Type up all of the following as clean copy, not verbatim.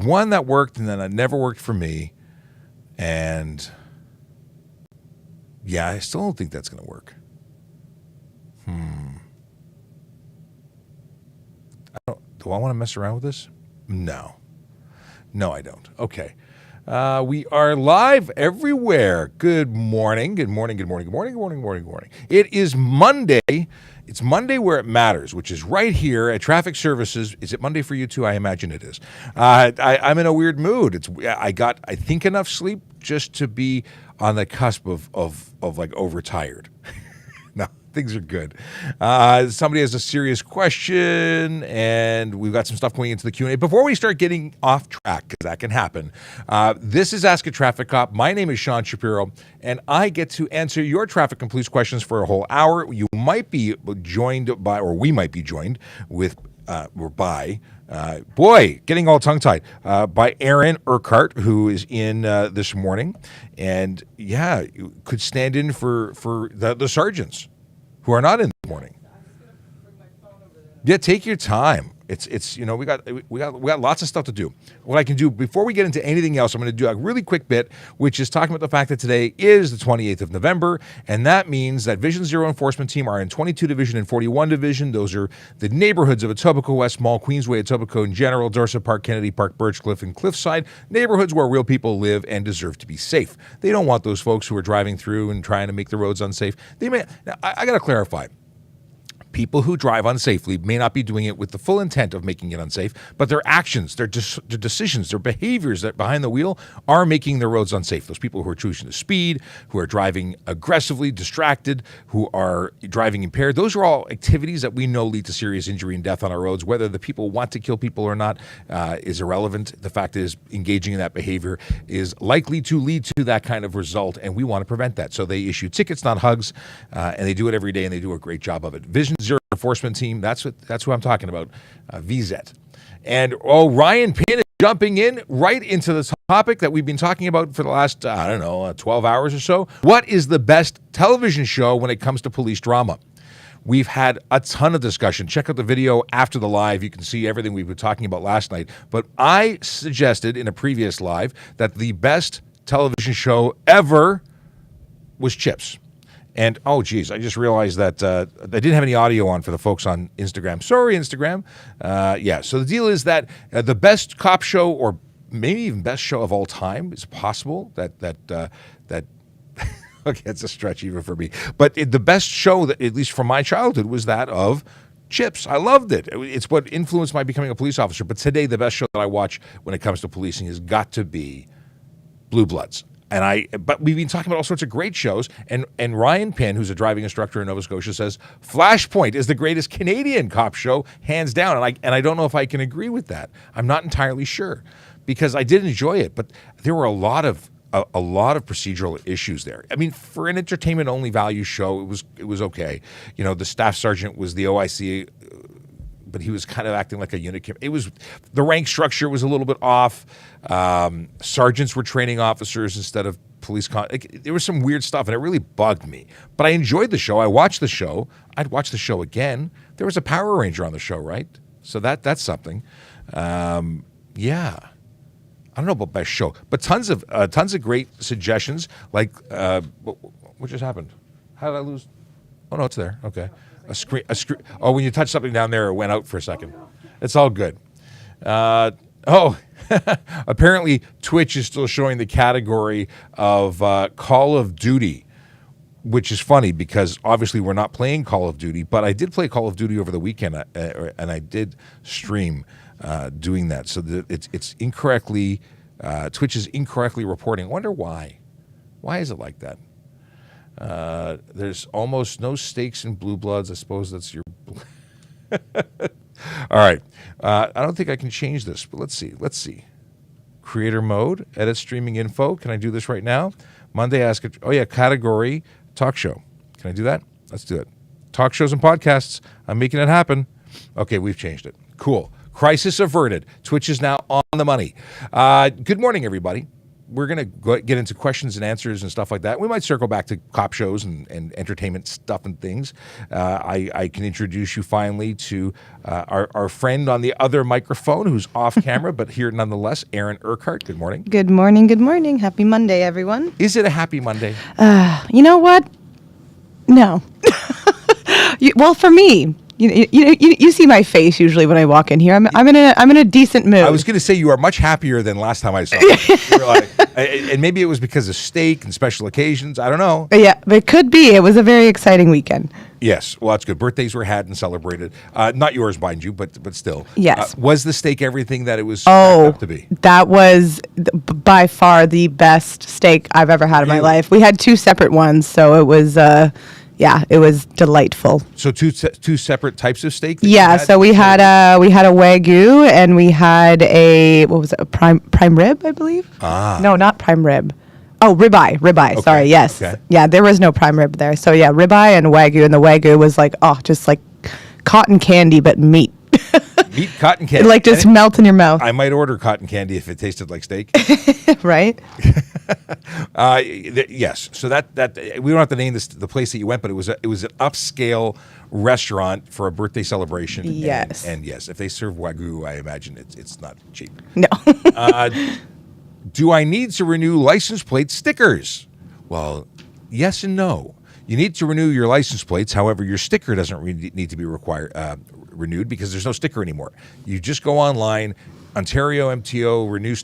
one that worked, and then it never worked for me. And yeah, I still don't think that's going to work. Do I want to mess around with this? No, I don't. Okay. We are live everywhere. Good morning. Good morning. Good morning. Good morning. Good morning. Good morning. Good morning. It is Monday. It's Monday where it matters, which is right here at Traffic Services. Is it Monday for you too? I imagine it is. I'm in a weird mood. I got, I think, enough sleep just to be on the cusp of like overtired. No, things are good. Somebody has a serious question, and we've got some stuff going into the Q&A. Before we start getting off track, because that can happen, this is Ask a Traffic Cop. My name is Sean Shapiro, and I get to answer your traffic and police questions for a whole hour. You might be joined by, or we might be joined with, or by, getting all tongue-tied, by Aaron Urquhart, who is in this morning. And yeah, could stand in for the sergeants who are not in this morning. Yeah, take your time. It's we got lots of stuff to do. What I can do before we get into anything else, I'm going to do a really quick bit, which is talking about the fact that today is the 28th of November, and that means that Vision Zero Enforcement Team are in 22 Division and 41 Division. Those are the neighborhoods of Etobicoke West, Mall, Queensway, Etobicoke in general, Dorset Park, Kennedy Park, Birchcliff, and Cliffside, neighborhoods where real people live and deserve to be safe. They don't want those folks who are driving through and trying to make the roads unsafe. Now, I got to clarify. People who drive unsafely may not be doing it with the full intent of making it unsafe, but their actions, their decisions, their behaviors that behind the wheel are making the roads unsafe. Those people who are choosing to speed, who are driving aggressively, distracted, who are driving impaired, those are all activities that we know lead to serious injury and death on our roads. Whether the people want to kill people or not is irrelevant. The fact is, engaging in that behavior is likely to lead to that kind of result, and we want to prevent that. So they issue tickets, not hugs, and they do it every day, and they do a great job of it. Vision Zero Enforcement Team, that's who I'm talking about, VZET. And Ryan Pinn is jumping in right into the topic that we've been talking about for the last, 12 hours or so. What is the best television show when it comes to police drama? We've had a ton of discussion. Check out the video after the live. You can see everything we've been talking about last night. But I suggested in a previous live that the best television show ever was Chips. And, I just realized that I didn't have any audio on for the folks on Instagram. Sorry, Instagram. So the deal is that the best cop show, or maybe even best show of all time, is possible. That okay, it's a stretch even for me. But the best show, that at least from my childhood, was that of Chips. I loved it. It's what influenced my becoming a police officer. But today, the best show that I watch when it comes to policing has got to be Blue Bloods. But we've been talking about all sorts of great shows, and Ryan Pinn, who's a driving instructor in Nova Scotia, says Flashpoint is the greatest Canadian cop show, hands down. And I don't know if I can agree with that. I'm not entirely sure, because I did enjoy it, but there were a lot of procedural issues there. I mean, for an entertainment-only value show, it was okay. The staff sergeant was the OIC, but he was kind of acting like a unit. The rank structure was a little bit off. Sergeants were training officers instead of police. There was some weird stuff, and it really bugged me. But I enjoyed the show. I watched the show. I'd watch the show again. There was a Power Ranger on the show, right? So that's something. Yeah. I don't know about best show, but tons of great suggestions. Like, what just happened? How did I lose? Oh no, it's there. Okay. A screen. Oh, when you touch something down there, it went out for a second. It's all good. Apparently Twitch is still showing the category of Call of Duty, which is funny because obviously we're not playing Call of Duty, but I did play Call of Duty over the weekend, and I did stream doing that. So it's incorrectly, Twitch is incorrectly reporting. I wonder why. Why is it like that? There's almost no stakes in Blue Bloods. I suppose that's your... All right. I don't think I can change this, but let's see. Creator mode, edit streaming info. Can I do this right now? Monday, category, talk show. Can I do that? Let's do it. Talk shows and podcasts. I'm making it happen. Okay, we've changed it. Cool. Crisis averted. Twitch is now on the money. Good morning, everybody. we're going to get into questions and answers and stuff like that. We might circle back to cop shows and entertainment stuff and things. I can introduce you finally to our friend on the other microphone who's off camera, but here nonetheless, Erin Urquhart. Good morning. Good morning. Good morning. Happy Monday, everyone. Is it a happy Monday? You know what? No. Well, for me, you see my face usually when I walk in here. I'm in a decent mood. I was going to say you are much happier than last time I saw you. You were like, and maybe it was because of steak and special occasions. I don't know. Yeah, it could be. It was a very exciting weekend. Yes, well, that's good. Birthdays were had and celebrated. Not yours, mind you, but still. Yes. Was the steak everything that it was cracked up to be? That was by far the best steak I've ever had in my life. We had 2 separate ones, so it was. Yeah, it was delightful. So two separate types of steak? Yeah, so we had a Wagyu and we had a prime rib, I believe. No, not prime rib. Oh, ribeye. Okay. Sorry, yes. Okay. Yeah, there was no prime rib there. So yeah, ribeye and Wagyu, and the Wagyu was like just like cotton candy but meat. Meat, cotton candy. It like just melt in your mouth. I might order cotton candy if it tasted like steak. Right? Yes. So that we don't have to name the place that you went, but it was an upscale restaurant for a birthday celebration. Yes. And yes, if they serve Wagyu, I imagine it's not cheap. No. Do I need to renew license plate stickers? Well, yes and no. You need to renew your license plates. However, your sticker doesn't need to be renewed because there's no sticker anymore. You just go online, Ontario MTO renew.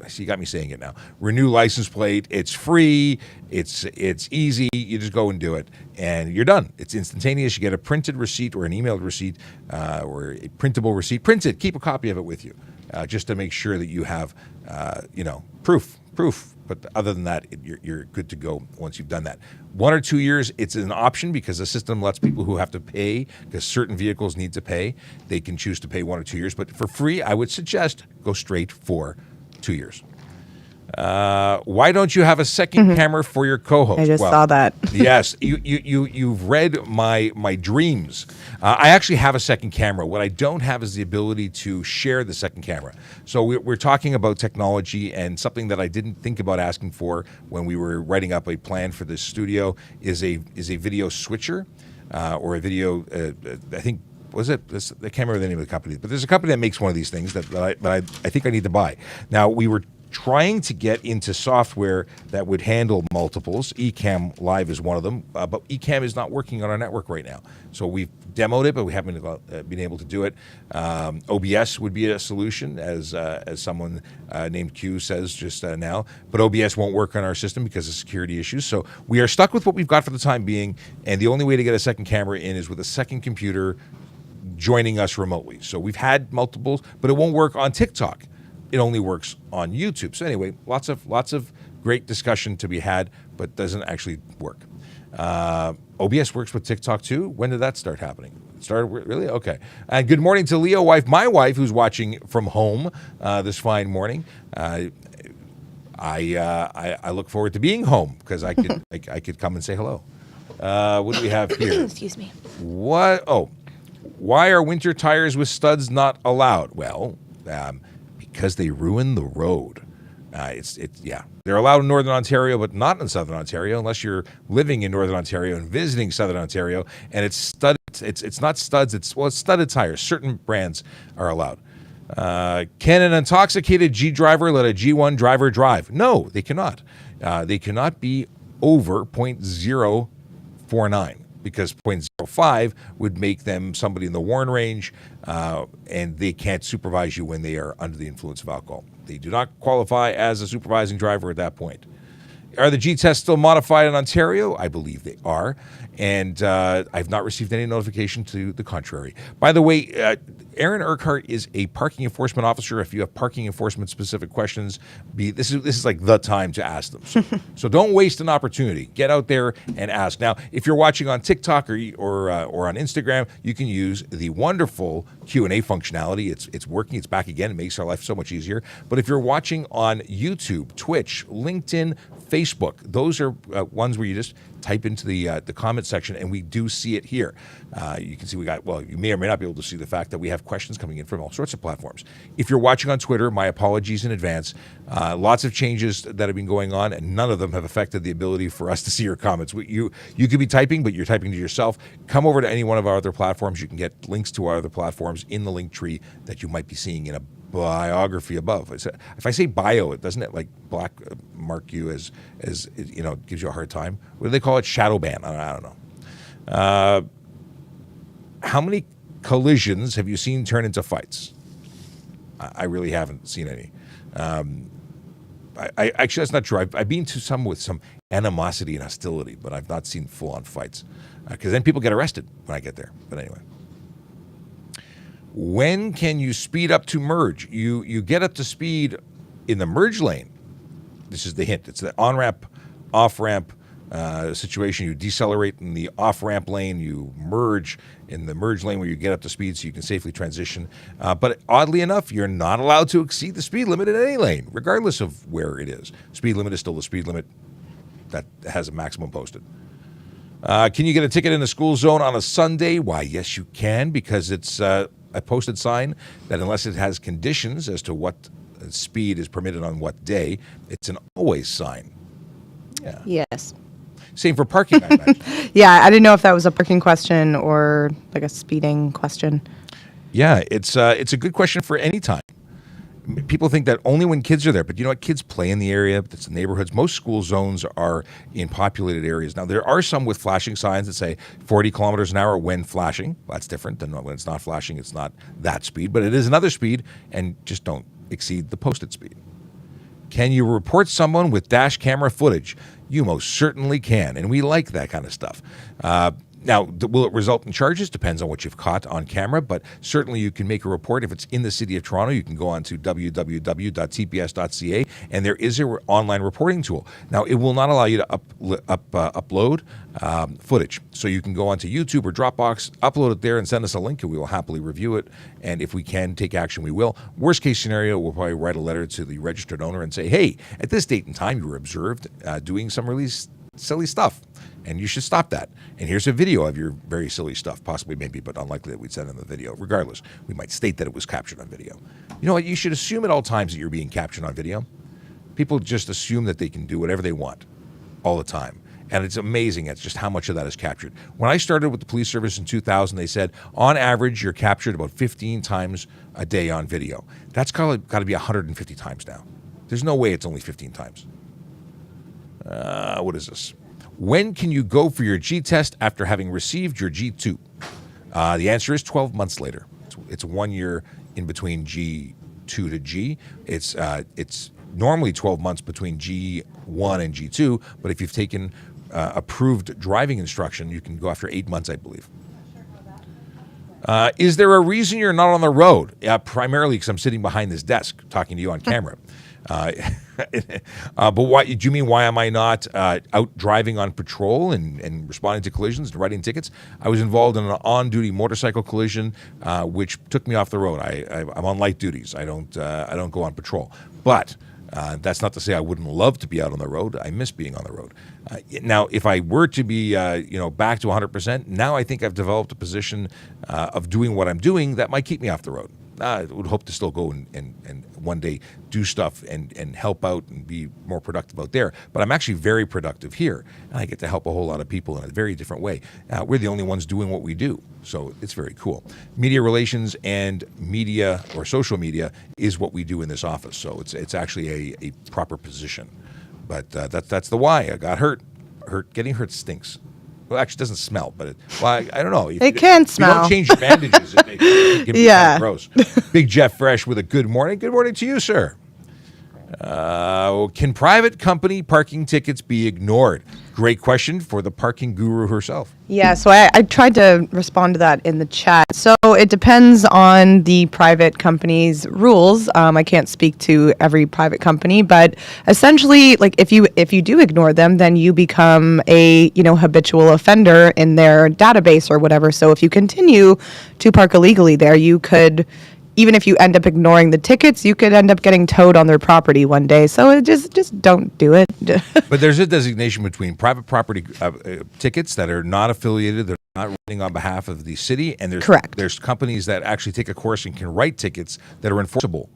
See, you got me saying it now. Renew license plate. It's free. It's easy. You just go and do it, and you're done. It's instantaneous. You get a printed receipt or an emailed receipt or a printable receipt. Print it. Keep a copy of it with you, just to make sure that you have proof. But other than that, you're good to go once you've done that. 1 or 2 years, it's an option because the system lets people who have to pay, because certain vehicles need to pay, they can choose to pay 1 or 2 years. But for free, I would suggest go straight for 2 years. Why don't you have a second camera for your co-host? I just saw that. Yes, you've read my dreams. I actually have a second camera. What I don't have is the ability to share the second camera. So we're talking about technology, and something that I didn't think about asking for when we were writing up a plan for this studio is a video switcher or a video. I think. I can't remember the name of the company, but there's a company that makes one of these things that I think I need to buy. Now, we were trying to get into software that would handle multiples. Ecamm Live is one of them, but Ecamm is not working on our network right now. So we've demoed it, but we haven't been able to do it. OBS would be a solution, as someone named Q says just now. But OBS won't work on our system because of security issues. So we are stuck with what we've got for the time being, and the only way to get a second camera in is with a second computer joining us remotely. So we've had multiples, but it won't work on TikTok. It only works on YouTube. So anyway, lots of great discussion to be had, but doesn't actually work. OBS works with TikTok too. When did that start happening? Really? Okay. And good morning to Leo, my wife, who's watching from home this fine morning. I look forward to being home because I could come and say hello. What do we have here? Excuse me. What? Oh, why are winter tires with studs not allowed? Well, because they ruin the road. They're allowed in Northern Ontario, but not in Southern Ontario unless you're living in Northern Ontario and visiting Southern Ontario. And it's studded. It's not studs. It's studded tires. Certain brands are allowed. Can an intoxicated G driver let a G1 driver drive? No, they cannot. They cannot be over 0.049. Because 0.05 would make them somebody in the warn range, and they can't supervise you when they are under the influence of alcohol. They do not qualify as a supervising driver at that point. Are the G tests still modified in Ontario? I believe they are, and I've not received any notification to the contrary. By the way, Erin Urquhart is a parking enforcement officer. If you have parking enforcement specific questions, this is like the time to ask them. So don't waste an opportunity. Get out there and ask. Now, if you're watching on TikTok or on Instagram, you can use the wonderful Q&A functionality. It's working. It's back again. It makes our life so much easier. But if you're watching on YouTube, Twitch, LinkedIn, Facebook, those are ones where you just type into the comment section, and we do see it here. You can see you may or may not be able to see the fact that we have have questions coming in from all sorts of platforms. If you're watching on Twitter, my apologies in advance. Lots of changes that have been going on, and none of them have affected the ability for us to see your comments. You could be typing, but you're typing to yourself. Come over to any one of our other platforms. You can get links to our other platforms in the link tree that you might be seeing in a biography above. If I say bio, doesn't it like black mark you as gives you a hard time? What do they call it? Shadow ban. I don't know. How many collisions have you seen turn into fights? I really haven't seen any. I actually, that's not true. I've been to some with some animosity and hostility, but I've not seen full-on fights because then people get arrested when I get there. But anyway. When can you speed up to merge? You get up to speed in the merge lane. This is the hint. It's the on-ramp, off-ramp situation. You decelerate in the off-ramp lane. You merge in the merge lane where you get up to speed so you can safely transition. But oddly enough, you're not allowed to exceed the speed limit in any lane, regardless of where it is. Speed limit is still the speed limit that has a maximum posted. Can you get a ticket in the school zone on a Sunday? Why, yes, you can, because it's a posted sign that unless it has conditions as to what speed is permitted on what day, it's an always sign. Yeah. Yes. Same for parking, I imagine. Yeah, I didn't know if that was a parking question or like a speeding question. Yeah, it's a good question for any time. People think that only when kids are there, but you know what? Kids play in the area. It's the neighborhoods. Most school zones are in populated areas. Now, there are some with flashing signs that say 40 kilometers an hour when flashing. Well, that's different than when it's not flashing. It's not that speed, but it is another speed, and just don't exceed the posted speed. Can you report someone with dash camera footage? You most certainly can, and we like that kind of stuff. Now, will it result in charges? Depends on what you've caught on camera, but certainly you can make a report. If it's in the city of Toronto, you can go on to www.tps.ca, and there is an online reporting tool. Now, it will not allow you to upload footage. So you can go onto YouTube or Dropbox, upload it there, and send us a link, and we will happily review it. And if we can take action, we will. Worst case scenario, we'll probably write a letter to the registered owner and say, hey, at this date and time, you were observed doing some really silly stuff, and you should stop that. And here's a video of your very silly stuff, possibly, maybe, but unlikely that we'd send in the video. Regardless, we might state that it was captured on video. You know what? You should assume at all times that you're being captured on video. People just assume that they can do whatever they want all the time. And it's amazing at just how much of that is captured. When I started with the police service in 2000, they said, on average, you're captured about 15 times a day on video. That's got to be 150 times now. There's no way it's only 15 times. What is this? When can you go for your G test after having received your G2? The answer is 12 months later. It's 1 year in between G2 to G. It's normally 12 months between G1 and G2, but if you've taken approved driving instruction, you can go after 8 months, I believe. Is there a reason you're not on the road? Primarily because I'm sitting behind this desk talking to you on camera. But why do you mean why am I not out driving on patrol and responding to collisions and writing tickets? I was involved in an on-duty motorcycle collision, which took me off the road. I'm on light duties. I don't go on patrol. But that's not to say I wouldn't love to be out on the road. I miss being on the road. Now, if I were to be back to 100%, now I think I've developed a position of doing what I'm doing that might keep me off the road. I would hope to still go and one day do stuff and help out and be more productive out there. But I'm actually very productive here, and I get to help a whole lot of people in a very different way. We're the only ones doing what we do, so it's very cool. Media relations and media or social media is what we do in this office, so it's actually a proper position. But that's the why. I got hurt. Getting hurt stinks. Well, actually, it doesn't smell, but I don't know. It can smell. If you don't change your bandages, it can be kind of gross. Big Jeff Fresh with a good morning. Good morning to you, sir. Can private company parking tickets be ignored? Great question for the parking guru herself. Yeah, so I tried to respond to that in the chat. So it depends on the private company's rules. I can't speak to every private company, but essentially, like if you do ignore them, then you become a habitual offender in their database or whatever. So if you continue to park illegally there, you could even if you end up ignoring the tickets, you could end up getting towed on their property one day. So it just don't do it. But there's a designation between private property tickets that are not affiliated, they're not running on behalf of the city, and there's companies that actually take a course and can write tickets that are enforceable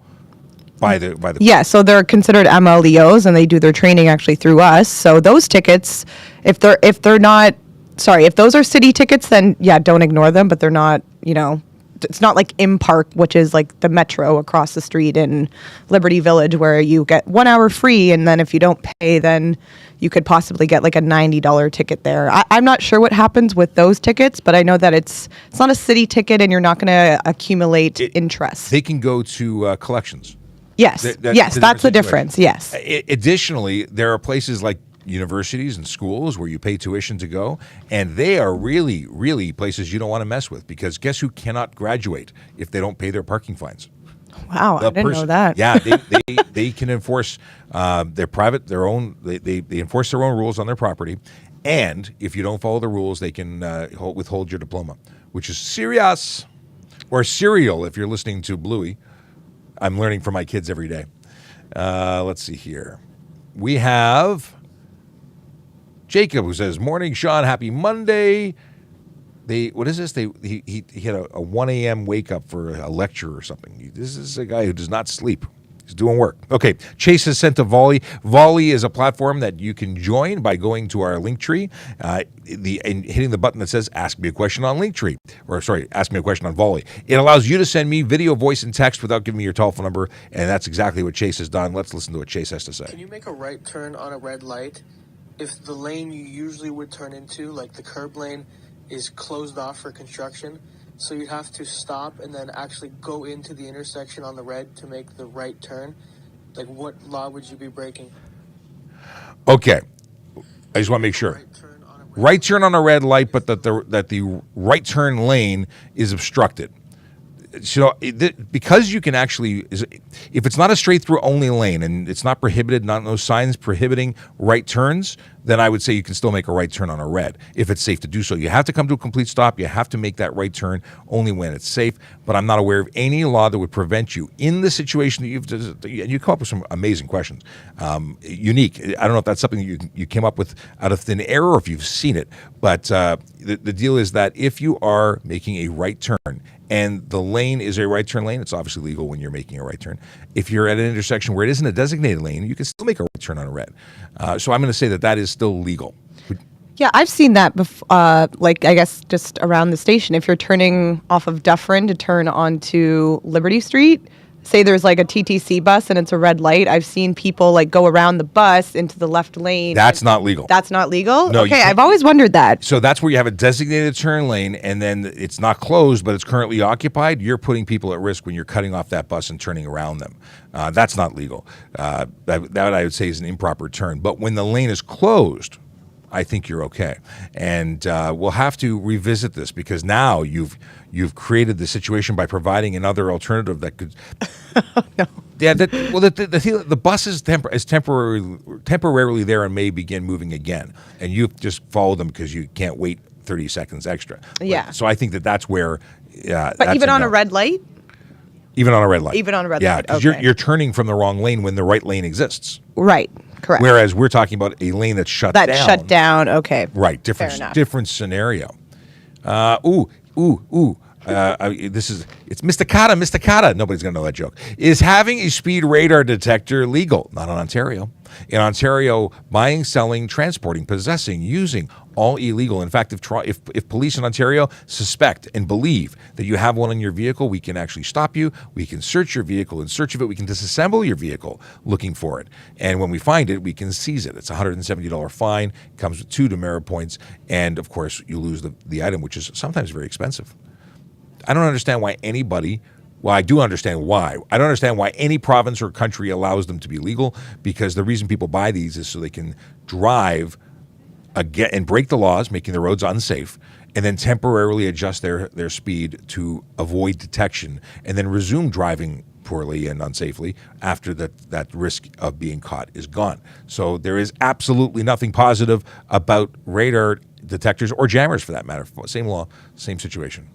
by the Yeah, so they're considered MLEOs, and they do their training actually through us. So those tickets, if those are city tickets, then yeah, don't ignore them. But they're not, it's not like Impark, which is like the metro across the street in Liberty Village, where you get 1 hour free, and then if you don't pay, then you could possibly get like a $90 ticket there. I'm not sure what happens with those tickets, but I know that it's not a city ticket, and you're not going to accumulate interest. They can go to collections. Yes, that's the difference. Yes. Additionally, there are places like universities and schools where you pay tuition to go, and they are really, really places you don't want to mess with, because guess who cannot graduate if they don't pay their parking fines? Wow, I didn't know that. Yeah, they can enforce they enforce their own rules on their property, and if you don't follow the rules, they can withhold your diploma, which is serious, or serial if you're listening to Bluey. I'm learning from my kids every day. Let's see here. We have Jacob, who says, "Morning, Sean. Happy Monday." What is this? He had a 1 a.m. wake up for a lecture or something. This is a guy who does not sleep. He's doing work. Okay, Chase has sent to Volley. Volley is a platform that you can join by going to our Linktree and hitting the button that says "Ask me a question on Linktree," or sorry, "Ask me a question on Volley." It allows you to send me video, voice, and text without giving me your telephone number, and that's exactly what Chase has done. Let's listen to what Chase has to say. Can you make a right turn on a red light if the lane you usually would turn into, like the curb lane, is closed off for construction? So you'd have to stop and then actually go into the intersection on the red to make the right turn. Like, what law would you be breaking? Okay, I just want to make sure. Right turn on a red light, but that the right turn lane is obstructed. So because you can actually, if it's not a straight through only lane and it's not prohibited, no signs prohibiting right turns, then I would say you can still make a right turn on a red if it's safe to do so. You have to come to a complete stop. You have to make that right turn only when it's safe. But I'm not aware of any law that would prevent you in the situation that you come up with some amazing questions, unique. I don't know if that's something you came up with out of thin air or if you've seen it. But the deal is that if you are making a right turn and the lane is a right turn lane, it's obviously legal when you're making a right turn. If you're at an intersection where it isn't a designated lane, you can still make a right turn on a red. So I'm going to say that is still legal. Yeah, I've seen that before, like I guess just around the station. If you're turning off of Dufferin to turn onto Liberty Street, say there's like a TTC bus and it's a red light, I've seen people like go around the bus into the left lane. That's not legal. That's not legal? No, okay, I've always wondered that. So that's where you have a designated turn lane and then it's not closed, but it's currently occupied. You're putting people at risk when you're cutting off that bus and turning around them. That's not legal. That I would say is an improper turn. But when the lane is closed, I think you're okay. And we'll have to revisit this because now you've created the situation by providing another alternative that could. No. Yeah. The bus is temporarily there and may begin moving again, and you've just followed them because you can't wait 30 seconds extra. Yeah. So I think that's where. But even on a red light. Even on a red light. Even on a red light. Yeah, because you're turning from the wrong lane when the right lane exists. Right. Correct. Whereas we're talking about a lane that's shut down. That's shut down. Okay. Right. Different scenario. It's Mr. Kata. Nobody's going to know that joke. Is having a speed radar detector legal? Not in Ontario. In Ontario, buying, selling, transporting, possessing, using, all illegal. In fact, if police in Ontario suspect and believe that you have one in your vehicle, we can actually stop you. We can search your vehicle. In search of it, we can disassemble your vehicle looking for it. And when we find it, we can seize it. It's a $170 fine, comes with 2 demerit points, and of course, you lose the item, which is sometimes very expensive. I don't understand why anybody. Well, I do understand why. I don't understand why any province or country allows them to be legal, because the reason people buy these is so they can drive and break the laws, making the roads unsafe, and then temporarily adjust their speed to avoid detection, and then resume driving poorly and unsafely after that risk of being caught is gone. So there is absolutely nothing positive about radar detectors or jammers for that matter. Same law, same situation.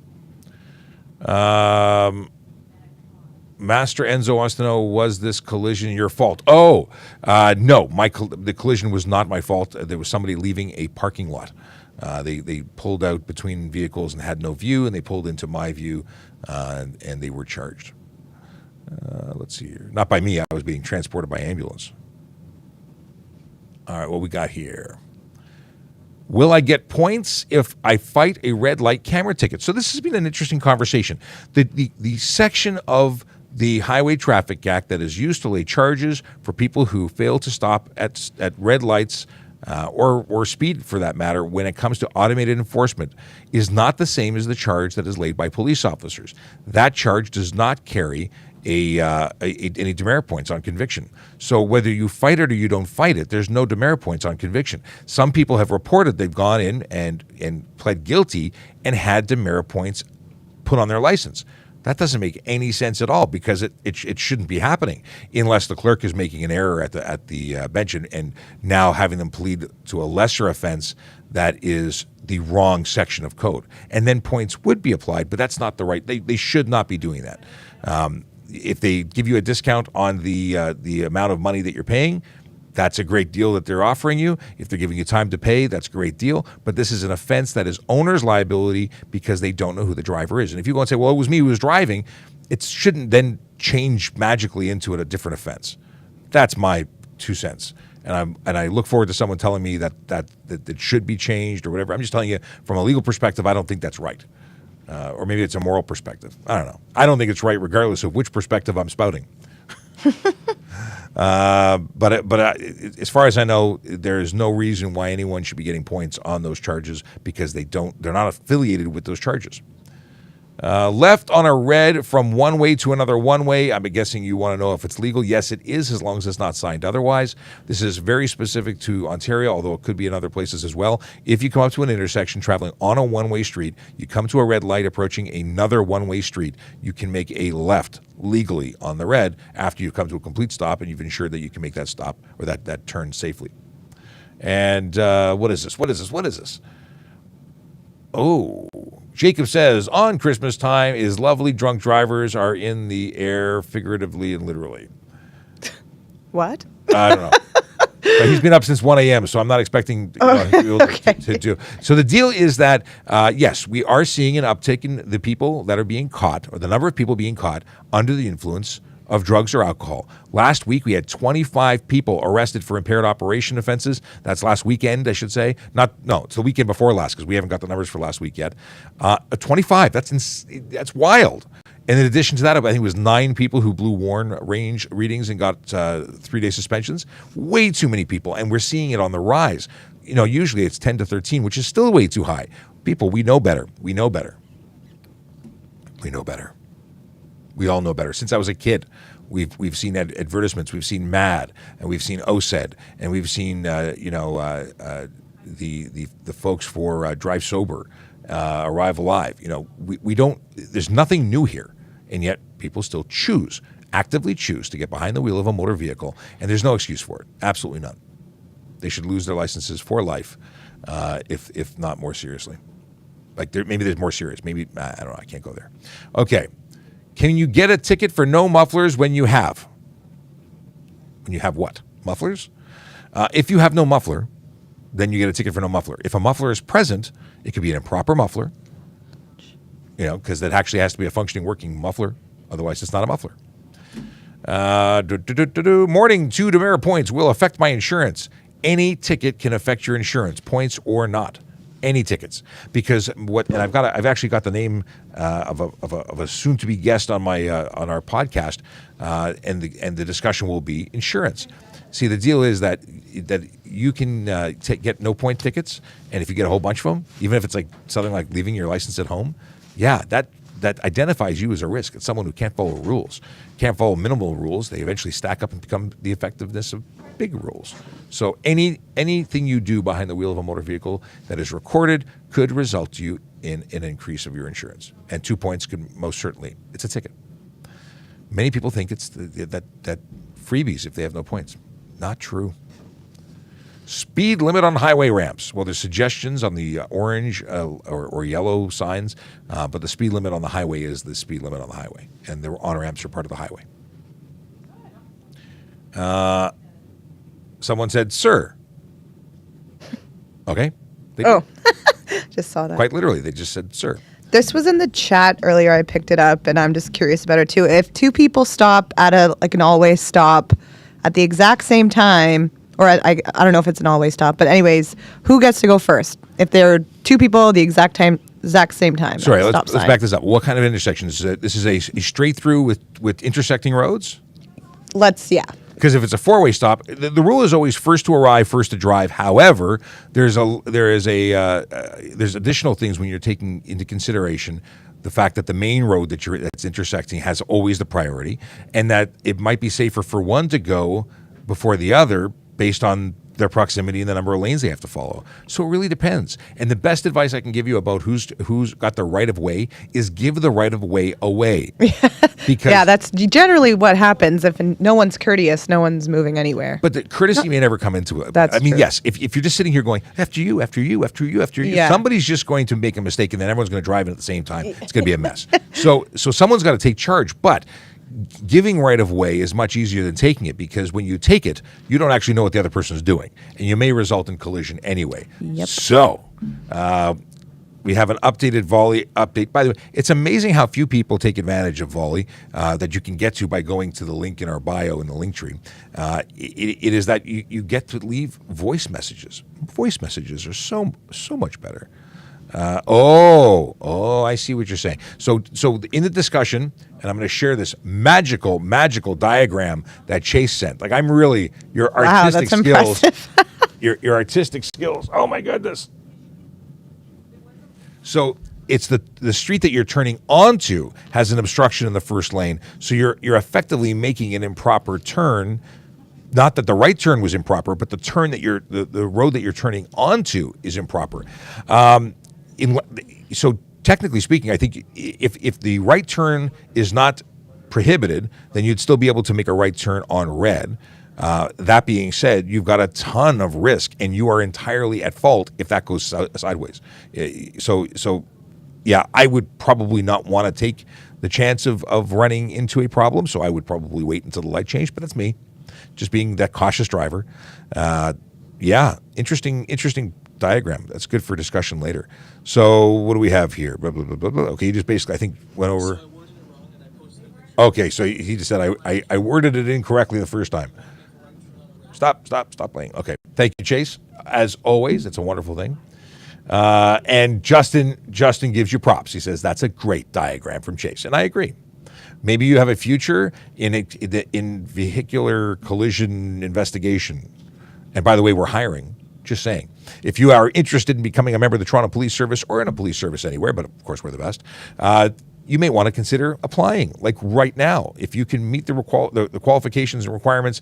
Master Enzo wants to know, was this collision your fault? Oh, no, the collision was not my fault. There was somebody leaving a parking lot. They pulled out between vehicles and had no view, and they pulled into my view, and they were charged. Let's see here. Not by me. I was being transported by ambulance. All right, what we got here? Will I get points if I fight a red light camera ticket? So this has been an interesting conversation. The section of the Highway Traffic Act that is used to lay charges for people who fail to stop at red lights or speed, for that matter, when it comes to automated enforcement, is not the same as the charge that is laid by police officers. That charge does not carry any demerit points on conviction. So whether you fight it or you don't fight it, there's no demerit points on conviction. Some people have reported they've gone in and pled guilty and had demerit points put on their license. That doesn't make any sense at all, because it shouldn't be happening unless the clerk is making an error at the bench and now having them plead to a lesser offense that is the wrong section of code. And then points would be applied, but that's not the right. They should not be doing that. If they give you a discount on the amount of money that you're paying, that's a great deal that they're offering you. If they're giving you time to pay, that's a great deal. But this is an offense that is owner's liability because they don't know who the driver is. And if you go and say, well, it was me who was driving, it shouldn't then change magically into a different offense. That's my 2 cents. And I look forward to someone telling me that it should be changed or whatever. I'm just telling you, from a legal perspective, I don't think that's right. Or maybe it's a moral perspective. I don't know. I don't think it's right regardless of which perspective I'm spouting. But as far as I know, there is no reason why anyone should be getting points on those charges, because they're not affiliated with those charges. Left on a red from one way to another one way. I'm guessing you want to know if it's legal. Yes, it is, as long as it's not signed otherwise. This is very specific to Ontario, although it could be in other places as well. If you come up to an intersection traveling on a one-way street, you come to a red light approaching another one-way street, you can make a left legally on the red after you come to a complete stop and you've ensured that you can make that stop or that turn safely. And what is this? Oh, Jacob says, on Christmas time is lovely. Drunk drivers are in the air, figuratively and literally. What? I don't know. But he's been up since 1 a.m., so I'm not expecting to do. So the deal is that, yes, we are seeing an uptick in the people that are being caught, or the number of people being caught under the influence of drugs or alcohol. Last week, we had 25 people arrested for impaired operation offenses. That's last weekend, I should say. It's the weekend before last, because we haven't got the numbers for last week yet. 25, that's wild. And in addition to that, I think it was 9 people who blew warn range readings and got 3-day suspensions. Way too many people, and we're seeing it on the rise. Usually it's 10 to 13, which is still way too high. People, we know better. We know better. We all know better. Since I was a kid, we've seen advertisements. We've seen MAD, and we've seen OSED, and we've seen the folks for Drive Sober, Arrive Alive. We don't. There's nothing new here, and yet people still actively choose to get behind the wheel of a motor vehicle, and there's no excuse for it. Absolutely none. They should lose their licenses for life, if not more seriously. Maybe there's more serious. Maybe I don't know. I can't go there. Okay. Can you get a ticket for no mufflers when you have? When you have what? Mufflers? If you have no muffler, then you get a ticket for no muffler. If a muffler is present, it could be an improper muffler, because that actually has to be a functioning, working muffler. Otherwise, it's not a muffler. Morning, 2 demerit points will affect my insurance. Any ticket can affect your insurance, points or not. Any tickets, because I've actually got the name of a soon-to-be guest on our podcast, and the discussion will be insurance. See, the deal is that you can get no point tickets, and if you get a whole bunch of them, even if it's like something like leaving your license at home, that identifies you as a risk. It's someone who can't follow rules, can't follow minimal rules. They eventually stack up and become the effectiveness of big rules. So anything you do behind the wheel of a motor vehicle that is recorded could result to you in an increase of your insurance. And 2 points could most certainly. It's a ticket. Many people think it's that freebies if they have no points. Not true. Speed limit on highway ramps. Well, there's suggestions on the orange or yellow signs, but the speed limit on the highway is the speed limit on the highway, and the on-ramps are part of the highway. Someone said, sir. Okay. Just saw that. Quite literally, they just said, sir. This was in the chat earlier. I picked it up, and I'm just curious about it too. If two people stop at an all-way stop at the exact same time, or I don't know if it's an all-way stop, but anyways, who gets to go first? If there are two people the exact same time. Sorry, let's back this up. What kind of intersection is it? This is a straight through with intersecting roads? Yeah. Because if it's a four-way stop, the rule is always first to arrive, first to drive. However, there's additional things when you're taking into consideration the fact that the main road that's intersecting has always the priority, and that it might be safer for one to go before the other based on their proximity and the number of lanes they have to follow. So it really depends. And the best advice I can give you about who's got the right of way is give the right of way away. Because that's generally what happens. If no one's courteous, no one's moving anywhere. But the courtesy may never come into it. That's true. Yes, if you're just sitting here going, after you, somebody's just going to make a mistake, and then everyone's going to drive in at the same time. It's going to be a mess. So someone's got to take charge. But giving right of way is much easier than taking it, because when you take it, you don't actually know what the other person is doing, and you may result in collision anyway. Yep. So we have an updated volley update. By the way, it's amazing how few people take advantage of volley that you can get to by going to the link in our bio in the link tree. It is that you get to leave voice messages. Voice messages are so much better. I see what you're saying. So in the discussion, and I'm going to share this magical diagram that Chase sent. Like, I'm really, your artistic skills, your artistic skills. Oh my goodness. So it's the street that you're turning onto has an obstruction in the first lane. So you're effectively making an improper turn. Not that the right turn was improper, but the turn that the road that you're turning onto is improper. So technically speaking, I think if the right turn is not prohibited, then you'd still be able to make a right turn on red. That being said, you've got a ton of risk, and you are entirely at fault if that goes sideways. So yeah, I would probably not want to take the chance of running into a problem, so I would probably wait until the light changed, but that's me, just being that cautious driver. Yeah, interesting diagram. That's good for discussion later. So what do we have here? Blah, blah, blah, blah, blah. Okay, you just basically, I think, went over. So I worded it wrong and I posted it. Okay, so he just said I worded it incorrectly the first time. Stop playing. Okay, thank you, Chase. As always, it's a wonderful thing. And Justin gives you props. He says that's a great diagram from Chase, and I agree. Maybe you have a future in vehicular collision investigation. And by the way, we're hiring. Just saying. If you are interested in becoming a member of the Toronto Police Service or in a police service anywhere, but of course we're the best, you may want to consider applying, like right now. If you can meet the qualifications and requirements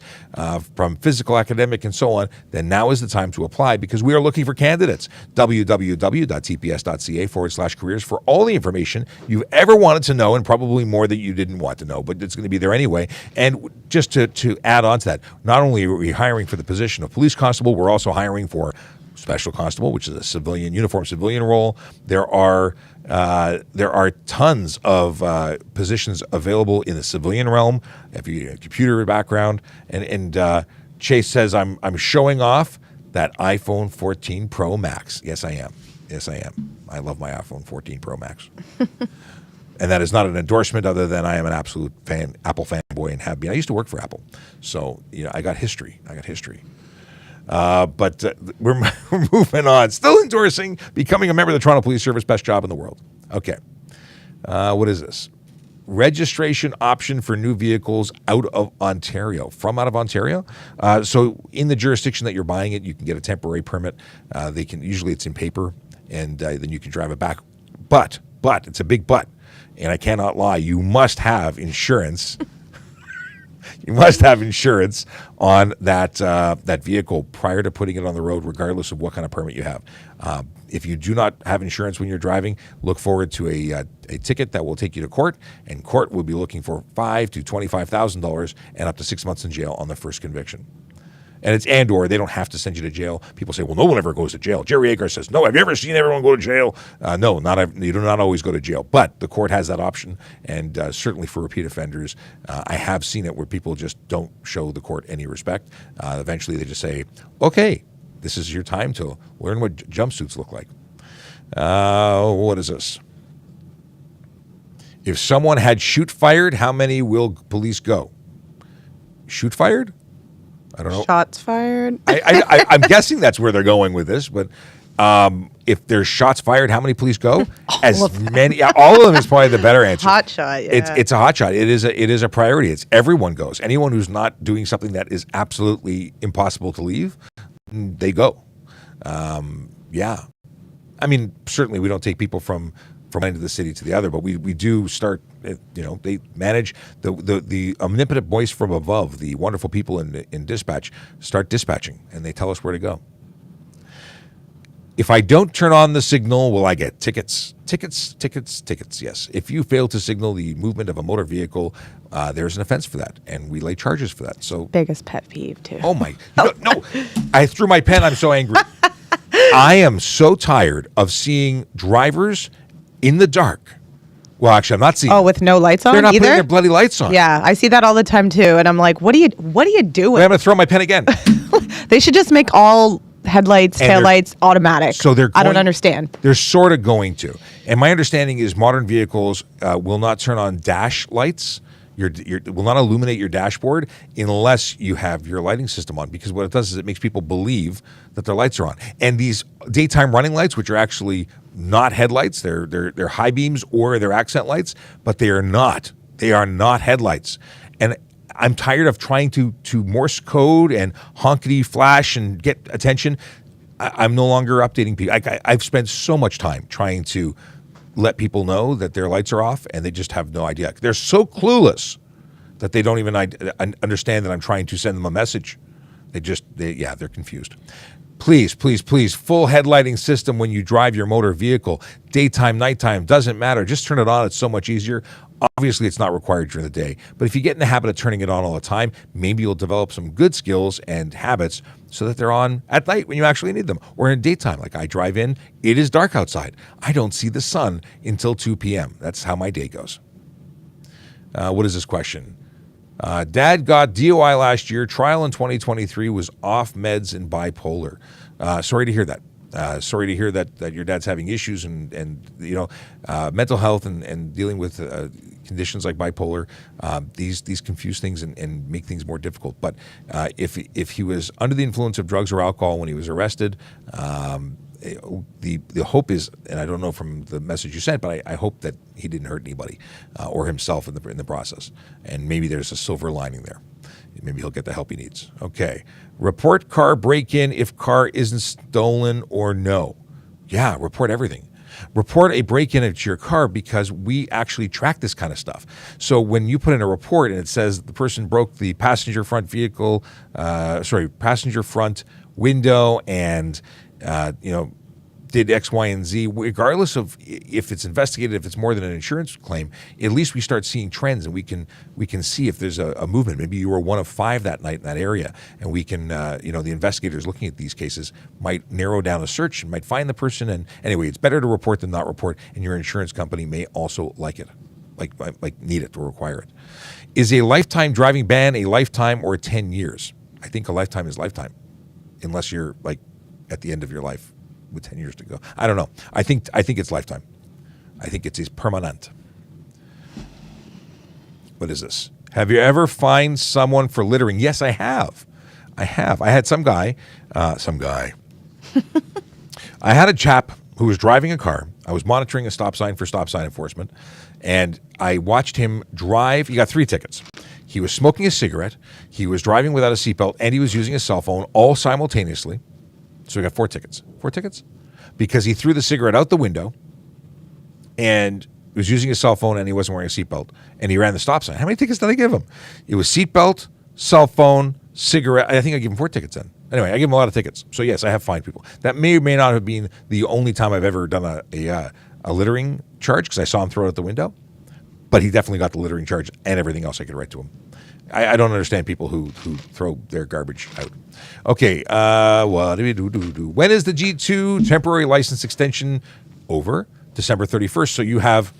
from physical, academic, and so on, then now is the time to apply, because we are looking for candidates. www.tps.ca/careers for all the information you've ever wanted to know, and probably more that you didn't want to know, but it's going to be there anyway. And just to add on to that, not only are we hiring for the position of police constable, we're also hiring for special constable, which is a uniform civilian role. There are tons of positions available in the civilian realm. If you have a computer background, and Chase says I'm showing off that iPhone 14 Pro Max. Yes, I am. I love my iPhone 14 Pro Max. And that is not an endorsement, other than I am an absolute Apple fanboy and have been. I used to work for Apple, so I got history. But we're moving on. Still endorsing becoming a member of the Toronto Police Service, best job in the world. Okay. What is this? Registration option for new vehicles out of Ontario. From out of Ontario? So in the jurisdiction that you're buying it, you can get a temporary permit. Usually it's in paper, and then you can drive it back. But, it's a big but, and I cannot lie, you must have insurance. You must have insurance on that vehicle prior to putting it on the road, regardless of what kind of permit you have. If you do not have insurance when you're driving, look forward to a ticket that will take you to court, and court will be looking for $5,000 to $25,000 and up to 6 months in jail on the first conviction. or they don't have to send you to jail. People say, well, no one ever goes to jail. Jerry Agar says, no, have you ever seen everyone go to jail? No, you do not always go to jail. But the court has that option, and certainly for repeat offenders, I have seen it where people just don't show the court any respect. Eventually they just say, okay, this is your time to learn what jumpsuits look like. What is this? If someone had shoot fired, how many will police go? Shoot fired? I don't know. Shots fired? I'm guessing that's where they're going with this, but if there's shots fired, how many police go? Many. Yeah, all of them is probably the better answer. Hot shot, yeah. It's a hot shot. It is a priority. It's everyone goes. Anyone who's not doing something that is absolutely impossible to leave, they go. Yeah. I mean, certainly we don't take people from one end of the city to the other, but we do start, they manage the omnipotent voice from above, the wonderful people in dispatch start dispatching, and they tell us where to go. If I don't turn on the signal, will I get tickets? Tickets, yes. If you fail to signal the movement of a motor vehicle, there's an offense for that, and we lay charges for that. So biggest pet peeve, too. Oh, my. No. I threw my pen. I'm so angry. I am so tired of seeing drivers in the dark. Well, actually, I'm not seeing. Oh, with no lights on They're not either? putting their bloody lights on. Yeah, I see that all the time too, and I'm like, what are you doing? Wait, I'm going to throw my pen again. They should just make all headlights, taillights automatic. So I don't understand. They're sort of going to. And my understanding is modern vehicles will not turn on dash lights. Will not illuminate your dashboard unless you have your lighting system on, because what it does is it makes people believe that their lights are on. And these daytime running lights, which are actually not headlights, they're high beams or they're accent lights, but they are not. They are not headlights. And I'm tired of trying to Morse code and honkety flash and get attention. I'm no longer updating people. I've spent so much time trying to let people know that their lights are off, and they just have no idea. They're so clueless that they don't even understand that I'm trying to send them a message. They're confused. Please, full headlighting system when you drive your motor vehicle. Daytime, nighttime, doesn't matter. Just turn it on. It's so much easier. Obviously, it's not required during the day. But if you get in the habit of turning it on all the time, maybe you'll develop some good skills and habits so that they're on at night when you actually need them, or in daytime. Like I drive in, it is dark outside. I don't see the sun until 2 p.m. That's how my day goes. What is this question? Dad got DUI last year. Trial in 2023, was off meds and bipolar. Sorry to hear that. Sorry to hear that your dad's having issues and mental health and dealing with conditions like bipolar. These confuse things and make things more difficult. But if he was under the influence of drugs or alcohol when he was arrested, the hope is, and I don't know from the message you sent, but I hope that he didn't hurt anybody or himself in the process. And maybe there's a silver lining there. Maybe he'll get the help he needs. Okay. Report car break-in if car isn't stolen or no. Yeah, report everything. Report a break-in at your car, because we actually track this kind of stuff. So when you put in a report and it says the person broke the passenger front window and did X, Y, and Z, regardless of if it's investigated, if it's more than an insurance claim, at least we start seeing trends, and we can see if there's a movement. Maybe you were one of 5 that night in that area, and we can, the investigators looking at these cases might narrow down a search and might find the person. And anyway, it's better to report than not report, and your insurance company may also like it, like need it or require it. Is a lifetime driving ban a lifetime or 10 years? I think a lifetime is lifetime, unless you're like at the end of your life with 10 years to go. I don't know. I think it's lifetime. I think it's permanent. What is this? Have you ever fined someone for littering? Yes, I have. I had some guy. I had a chap who was driving a car. I was monitoring a stop sign for stop sign enforcement, and I watched him drive. He got 3 tickets. He was smoking a cigarette. He was driving without a seatbelt, and he was using a cell phone all simultaneously. So we got 4 tickets. 4 tickets? Because he threw the cigarette out the window and was using his cell phone, and he wasn't wearing a seatbelt, and he ran the stop sign. How many tickets did I give him? It was seatbelt, cell phone, cigarette. I think I gave him 4 tickets then. Anyway, I gave him a lot of tickets. So yes, I have fined people. That may or may not have been the only time I've ever done a littering charge, because I saw him throw it out the window. But he definitely got the littering charge and everything else I could write to him. I don't understand people who throw their garbage out. Okay, what do we do? When is the G2 temporary license extension over? December 31st. So you have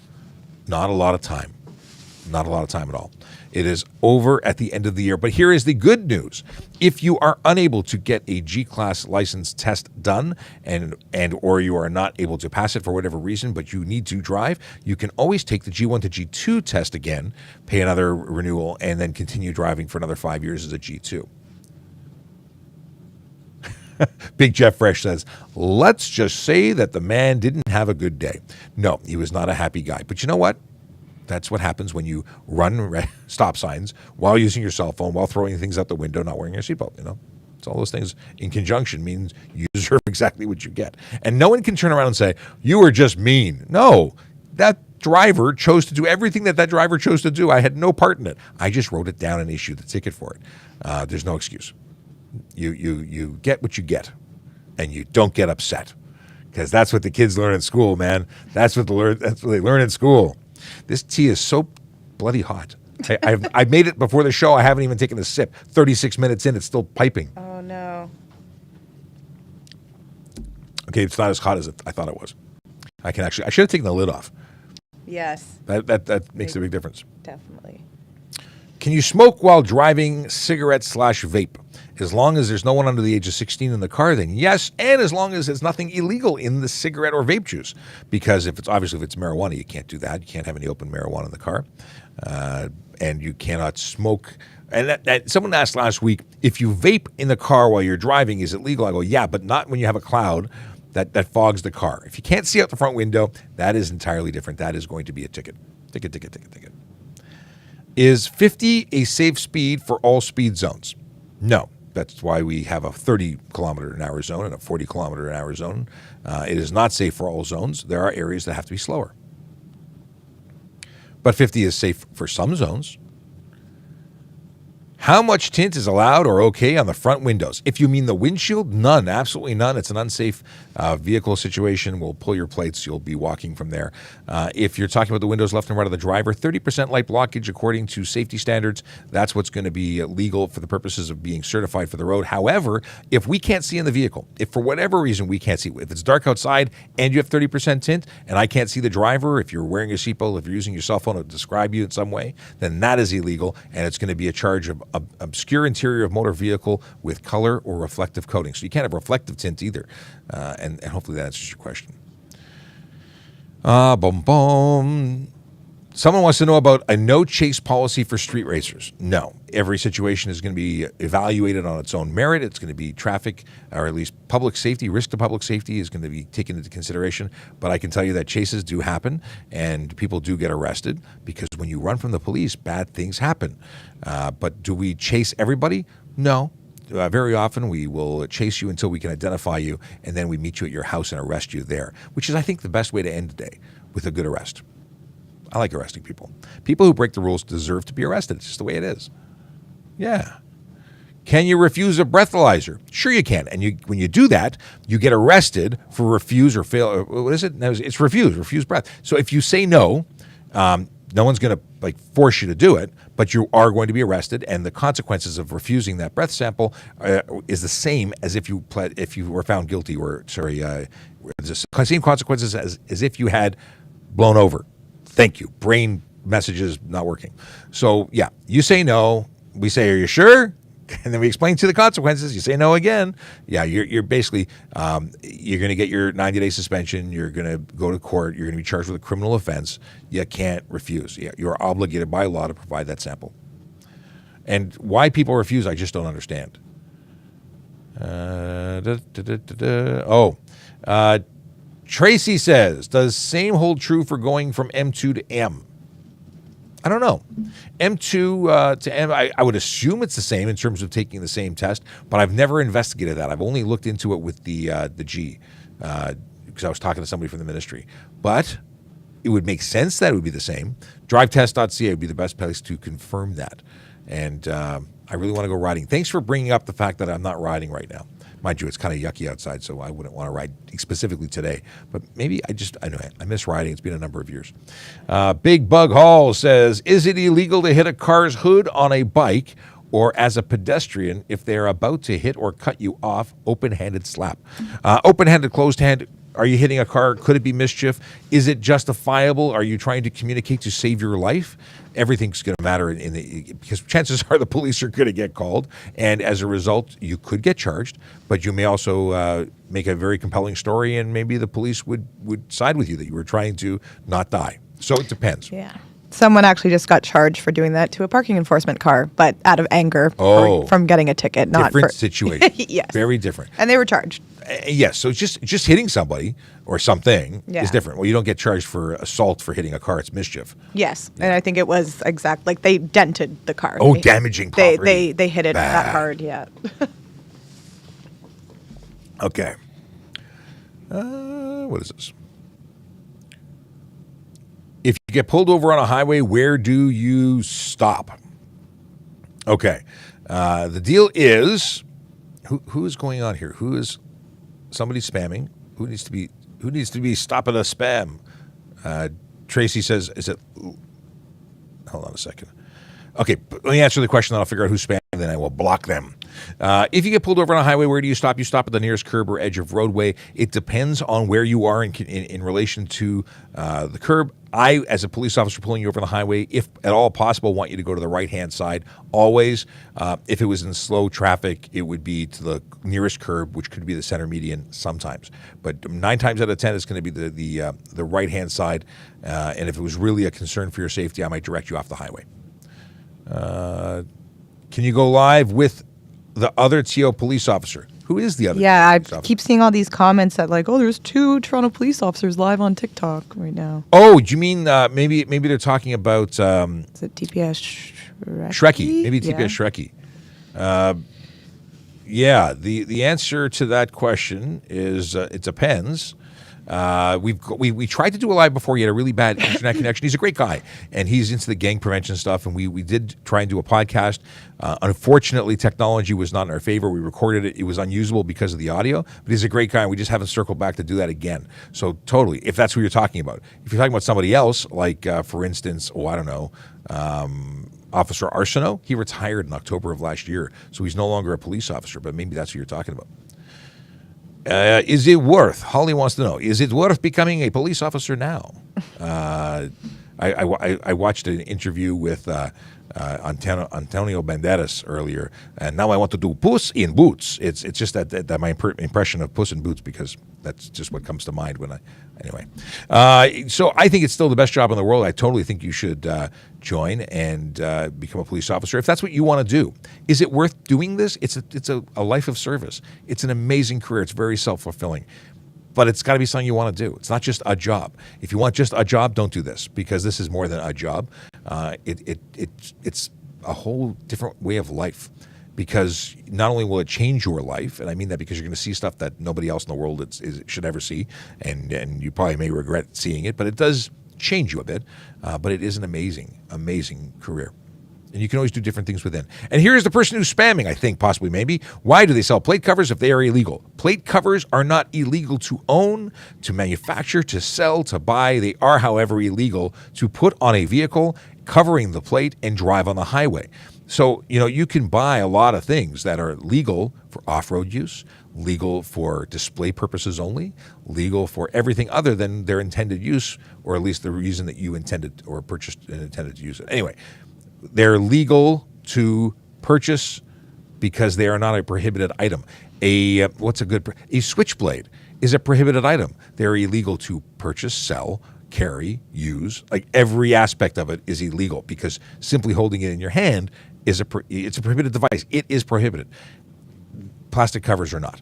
not a lot of time. Not a lot of time at all. It is over at the end of the year. But here is the good news. If you are unable to get a G-Class license test done and or you are not able to pass it for whatever reason, but you need to drive, you can always take the G1 to G2 test again, pay another renewal, and then continue driving for another 5 years as a G2. Big Jeff Fresh says, let's just say that the man didn't have a good day. No, he was not a happy guy. But you know what? That's what happens when you run stop signs while using your cell phone, while throwing things out the window, not wearing your seatbelt. It's all those things in conjunction means you deserve exactly what you get. And no one can turn around and say, you were just mean. No, that driver chose to do everything that driver chose to do. I had no part in it. I just wrote it down and issued the ticket for it. There's no excuse. You get what you get, and you don't get upset, because that's what the kids learn in school, man. That's what they learn in school. This tea is so bloody hot. I made it before the show. I haven't even taken a sip. 36 minutes in, it's still piping. Oh, no. Okay, it's not as hot as I thought it was. I should have taken the lid off. Yes. That makes a big difference. Definitely. Can you smoke while driving cigarette/vape? As long as there's no one under the age of 16 in the car, then yes, and as long as there's nothing illegal in the cigarette or vape juice. Because if it's marijuana, you can't do that. You can't have any open marijuana in the car. And you cannot smoke. And that someone asked last week, if you vape in the car while you're driving, is it legal? I go, yeah, but not when you have a cloud that fogs the car. If you can't see out the front window, that is entirely different. That is going to be a ticket. Ticket. Is 50 a safe speed for all speed zones? No. That's why we have a 30 kilometer an hour zone and a 40 kilometer an hour zone. It is not safe for all zones. There are areas that have to be slower. But 50 is safe for some zones. How much tint is allowed or okay on the front windows? If you mean the windshield, none, absolutely none. It's an unsafe vehicle situation. We'll pull your plates. You'll be walking from there. If you're talking about the windows left and right of the driver, 30% light blockage according to safety standards. That's what's going to be legal for the purposes of being certified for the road. However, if we can't see in the vehicle, if for whatever reason we can't see, if it's dark outside and you have 30% tint and I can't see the driver, if you're wearing a seatbelt, if you're using your cell phone to describe you in some way, then that is illegal, and it's going to be a charge of obscure interior of motor vehicle with color or reflective coating. So you can't have reflective tint either. And hopefully that answers your question. Someone wants to know about a no chase policy for street racers. No. Every situation is going to be evaluated on its own merit. It's going to be traffic, or at least public safety, risk to public safety is going to be taken into consideration. But I can tell you that chases do happen and people do get arrested, because when you run from the police, bad things happen. But do we chase everybody? No. Very often we will chase you until we can identify you, and then we meet you at your house and arrest you there, which is, I think, the best way to end the day, with a good arrest. I like arresting people. People who break the rules deserve to be arrested. It's just the way it is. Yeah. Can you refuse a breathalyzer? Sure you can. And when you do that, you get arrested for refuse or fail. What is it? No, it's refuse breath. So if you say no, no one's going to force you to do it, but you are going to be arrested, and the consequences of refusing that breath sample is the same as if you were found guilty, the same consequences as if you had blown over. Thank you. Brain messages not working. So, yeah, you say no. We say, are you sure? And then we explain to the consequences. You say no again. Yeah, you're basically, you're going to get your 90-day suspension. You're going to go to court. You're going to be charged with a criminal offense. You can't refuse. You're obligated by law to provide that sample. And why people refuse, I just don't understand. Tracy says, does same hold true for going from M2 to M? I don't know. M2 to M, I would assume it's the same in terms of taking the same test, but I've never investigated that. I've only looked into it with the G, because I was talking to somebody from the ministry. But it would make sense that it would be the same. Drivetest.ca would be the best place to confirm that. And I really want to go riding. Thanks for bringing up the fact that I'm not riding right now, Mind you, it's kind of yucky outside, so I wouldn't want to ride specifically today. But maybe I know I miss riding. It's been a number of years. Big Bug Hall says, is it illegal to hit a car's hood on a bike or as a pedestrian if they are about to hit or cut you off? Open-handed slap. Open-handed, closed-hand. Are you hitting a car? Could it be mischief? Is it justifiable? Are you trying to communicate to save your life? Everything's going to matter because chances are the police are going to get called, and as a result, you could get charged. But you may also make a very compelling story, and maybe the police would side with you that you were trying to not die. So it depends. Yeah. Someone actually just got charged for doing that to a parking enforcement car, but out of anger from getting a ticket, not different situation. Yes. Very different. And they were charged. Yes, so just hitting somebody or something is different. Well, you don't get charged for assault for hitting a car. It's mischief. Yes, and I think it was like they dented the car. Oh, damaging property. They hit it that hard, yeah. Okay. What is this? If you get pulled over on a highway, where do you stop? Okay. The deal is, who is going on here? Who is somebody spamming? Who needs to be stopping a spam? Tracy says, is it? Hold on a second. Okay, let me answer the question, then I'll figure out who's spamming, then I will block them. If you get pulled over on a highway, where do you stop? You stop at the nearest curb or edge of roadway. It depends on where you are in relation to the curb. I, as a police officer pulling you over on the highway, if at all possible, want you to go to the right-hand side, always. If it was in slow traffic, it would be to the nearest curb, which could be the center median sometimes. But 9 times out of 10, it's going to be the right-hand side. And if it was really a concern for your safety, I might direct you off the highway. Can you go live with the other TO police officer? Who is the other? Yeah, I keep seeing all these comments that like, oh, there's 2 Toronto police officers live on TikTok right now. Oh, do you mean maybe they're talking about? Is it TPS Shrekky? Maybe TPS Shrekky. Yeah. The answer to that question is it depends. We tried to do a live before. He had a really bad internet connection. He's a great guy, and he's into the gang prevention stuff. And we did try and do a podcast. Unfortunately, technology was not in our favor. We recorded it. It was unusable because of the audio. But he's a great guy, and we just haven't circled back to do that again. So totally, if that's who you're talking about. If you're talking about somebody else, like for instance, I don't know, Officer Arsenault, he retired in October of last year, so he's no longer a police officer. But maybe that's who you're talking about. Is it worth? Holly wants to know. Is it worth becoming a police officer now? I watched an interview with Antonio Banderas earlier, and now I want to do Puss in Boots. It's just that my impression of Puss in Boots, because that's just what comes to mind when anyway. So I think it's still the best job in the world. I totally think you should join and become a police officer if that's what you want to do. Is it worth doing this? It's a life of service. It's an amazing career. It's very self-fulfilling. But it's got to be something you want to do. It's not just a job. If you want just a job, don't do this, because this is more than a job. It's a whole different way of life, because not only will it change your life, and I mean that because you're going to see stuff that nobody else in the world should ever see, and you probably may regret seeing it, but it does change you a bit. But it is an amazing, amazing career. And you can always do different things within. And here's the person who's spamming, I think, possibly, maybe. Why do they sell plate covers if they are illegal? Plate covers are not illegal to own, to manufacture, to sell, to buy. They are, however, illegal to put on a vehicle, covering the plate, and drive on the highway. So, you can buy a lot of things that are legal for off-road use, legal for display purposes only, legal for everything other than their intended use, or at least the reason that you intended or purchased and intended to use it. Anyway, they're legal to purchase because they are not a prohibited item. A switchblade is a prohibited item. They're illegal to purchase, sell, carry, use. Like every aspect of it is illegal, because simply holding it in your hand it's a prohibited device. It is prohibited. Plastic covers are not,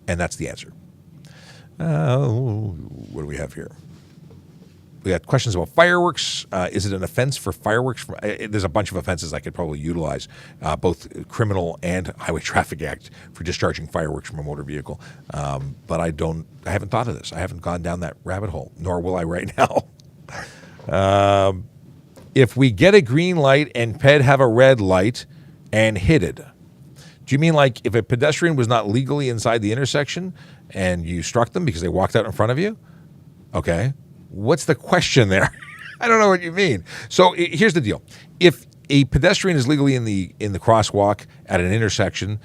and that's the answer. What do we have here? We got questions about fireworks. Is it an offense for fireworks? There's a bunch of offenses I could probably utilize, both criminal and Highway Traffic Act, for discharging fireworks from a motor vehicle. But I haven't thought of this. I haven't gone down that rabbit hole, nor will I right now. If we get a green light and PED have a red light and hit it, Do you mean like if a pedestrian was not legally inside the intersection and you struck them because they walked out in front of you? Okay. What's the question there? I don't know what you mean. So here's the deal. If a pedestrian is legally in the crosswalk at an intersection,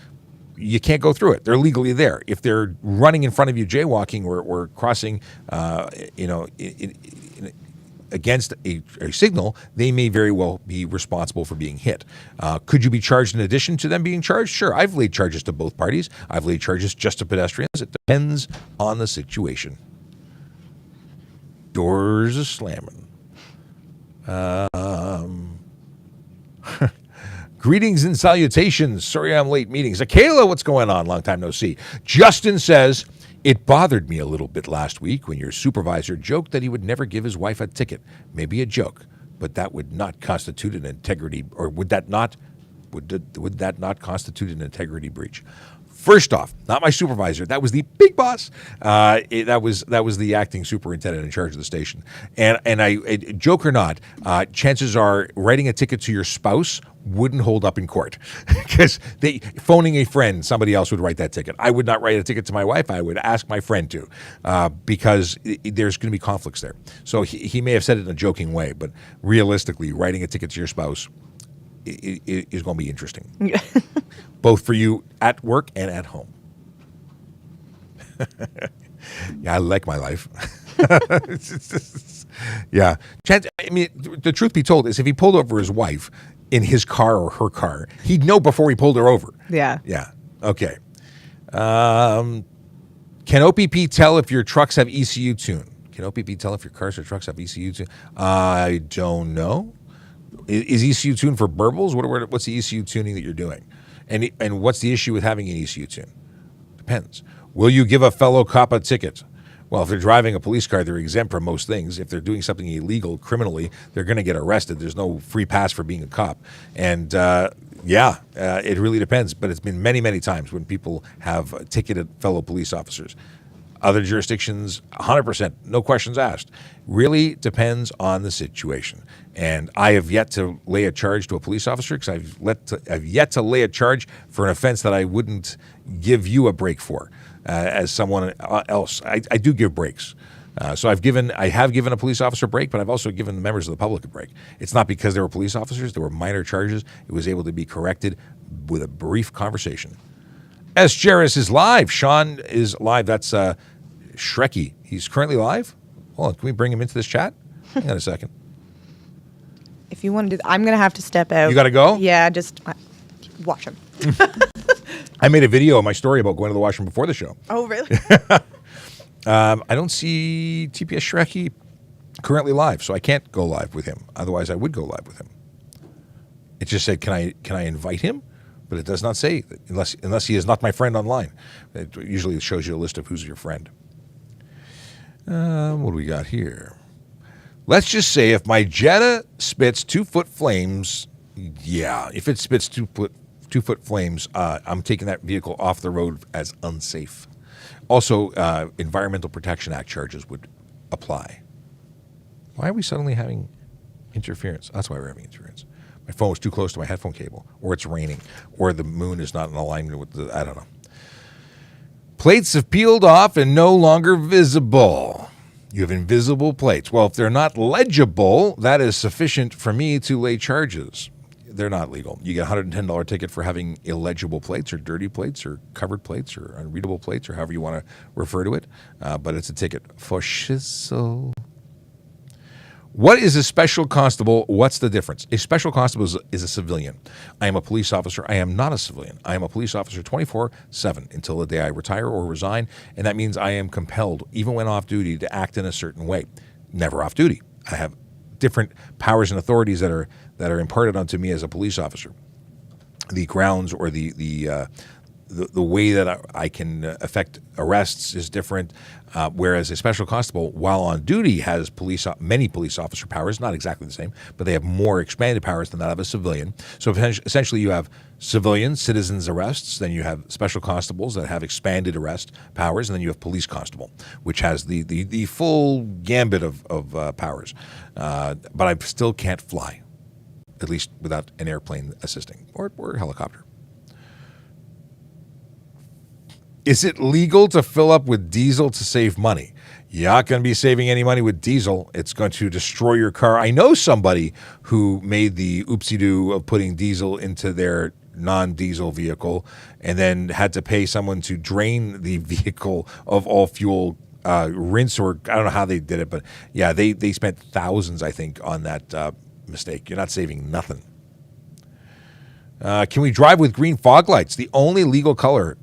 you can't go through it. They're legally there. If they're running in front of you, jaywalking or crossing, against a signal, they may very well be responsible for being hit. Could you be charged in addition to them being charged? Sure. I've laid charges to both parties. I've laid charges just to pedestrians. It depends on the situation. Doors are slamming. Greetings and salutations. Sorry I'm late meetings. Akela, what's going on? Long time no see. Justin says, it bothered me a little bit last week when your supervisor joked that he would never give his wife a ticket. Maybe a joke, but that would not constitute an integrity, or would that not constitute an integrity breach? First off, not my supervisor. That was the big boss. That was the acting superintendent in charge of the station. And I joke or not, chances are writing a ticket to your spouse wouldn't hold up in court because phoning a friend, somebody else would write that ticket. I would not write a ticket to my wife. I would ask my friend to, because there's going to be conflicts there. So he may have said it in a joking way, but realistically, writing a ticket to your spouse is going to be interesting, both for you at work and at home. Yeah, I like my life. Yeah. I mean, the truth be told is if he pulled over his wife in his car or her car, he'd know before he pulled her over. Yeah. Yeah. Okay. Can OPP tell if your trucks have ECU tune? Can OPP tell if your cars or trucks have ECU tune? I don't know. Is ECU tune for burbles? What's the ECU tuning that you're doing? And what's the issue with having an ECU tune? Depends. Will you give a fellow cop a ticket? Well, if they're driving a police car, they're exempt from most things. If they're doing something illegal criminally, they're going to get arrested. There's no free pass for being a cop. And it really depends. But it's been many, many times when people have ticketed fellow police officers. Other jurisdictions, 100%, no questions asked. Really depends on the situation. And I have yet to lay a charge to a police officer because I've yet to lay a charge for an offense that I wouldn't give you a break for as someone else. I do give breaks. So I have given a police officer a break, but I've also given the members of the public a break. It's not because they were police officers. They were minor charges. It was able to be corrected with a brief conversation. S. Jarris is live. Sean is live. That's Shrekky. He's currently live. Hold on. Can we bring him into this chat? Hang on a second. If you want to do that, I'm going to have to step out. You got to go? Yeah, just watch him. I made a video of my story about going to the washroom before the show. Oh, really? I don't see TPS Shrekky currently live, so I can't go live with him. Otherwise, I would go live with him. It just said, can I invite him? But it does not say, unless he is not my friend online. It usually shows you a list of who's your friend. What do we got here? Let's just say if my Jetta spits 2-foot flames, yeah, if it spits 2-foot flames, I'm taking that vehicle off the road as unsafe. Also, Environmental Protection Act charges would apply. Why are we suddenly having interference? That's why we're having interference. My phone was too close to my headphone cable, or it's raining, or the moon is not in alignment with I don't know. Plates have peeled off and no longer visible. You have invisible plates. Well, if they're not legible, that is sufficient for me to lay charges. They're not legal. You get a $110 ticket for having illegible plates or dirty plates or covered plates or unreadable plates or however you want to refer to it. But it's a ticket for shizzle. What is a special constable? What's the difference? A special constable is a civilian. I am a police officer. I am not a civilian. I am a police officer 24/7 until the day I retire or resign, and that means I am compelled, even when off duty, to act in a certain way. Never off duty. I have different powers and authorities that are imparted onto me as a police officer. The grounds or the way that I can affect arrests is different, whereas a special constable, while on duty, has many police officer powers, not exactly the same, but they have more expanded powers than that of a civilian. So essentially you have civilian citizens arrests, then you have special constables that have expanded arrest powers, and then you have police constable, which has the full gambit of powers. But I still can't fly, at least without an airplane assisting, or a helicopter. Is it legal to fill up with diesel to save money? You're not going to be saving any money with diesel. It's going to destroy your car. I know somebody who made the oopsie-doo of putting diesel into their non-diesel vehicle and then had to pay someone to drain the vehicle of all fuel, rinse, or I don't know how they did it, but yeah, they spent thousands, I think, on that mistake. You're not saving nothing. Can we drive with green fog lights? The only legal color,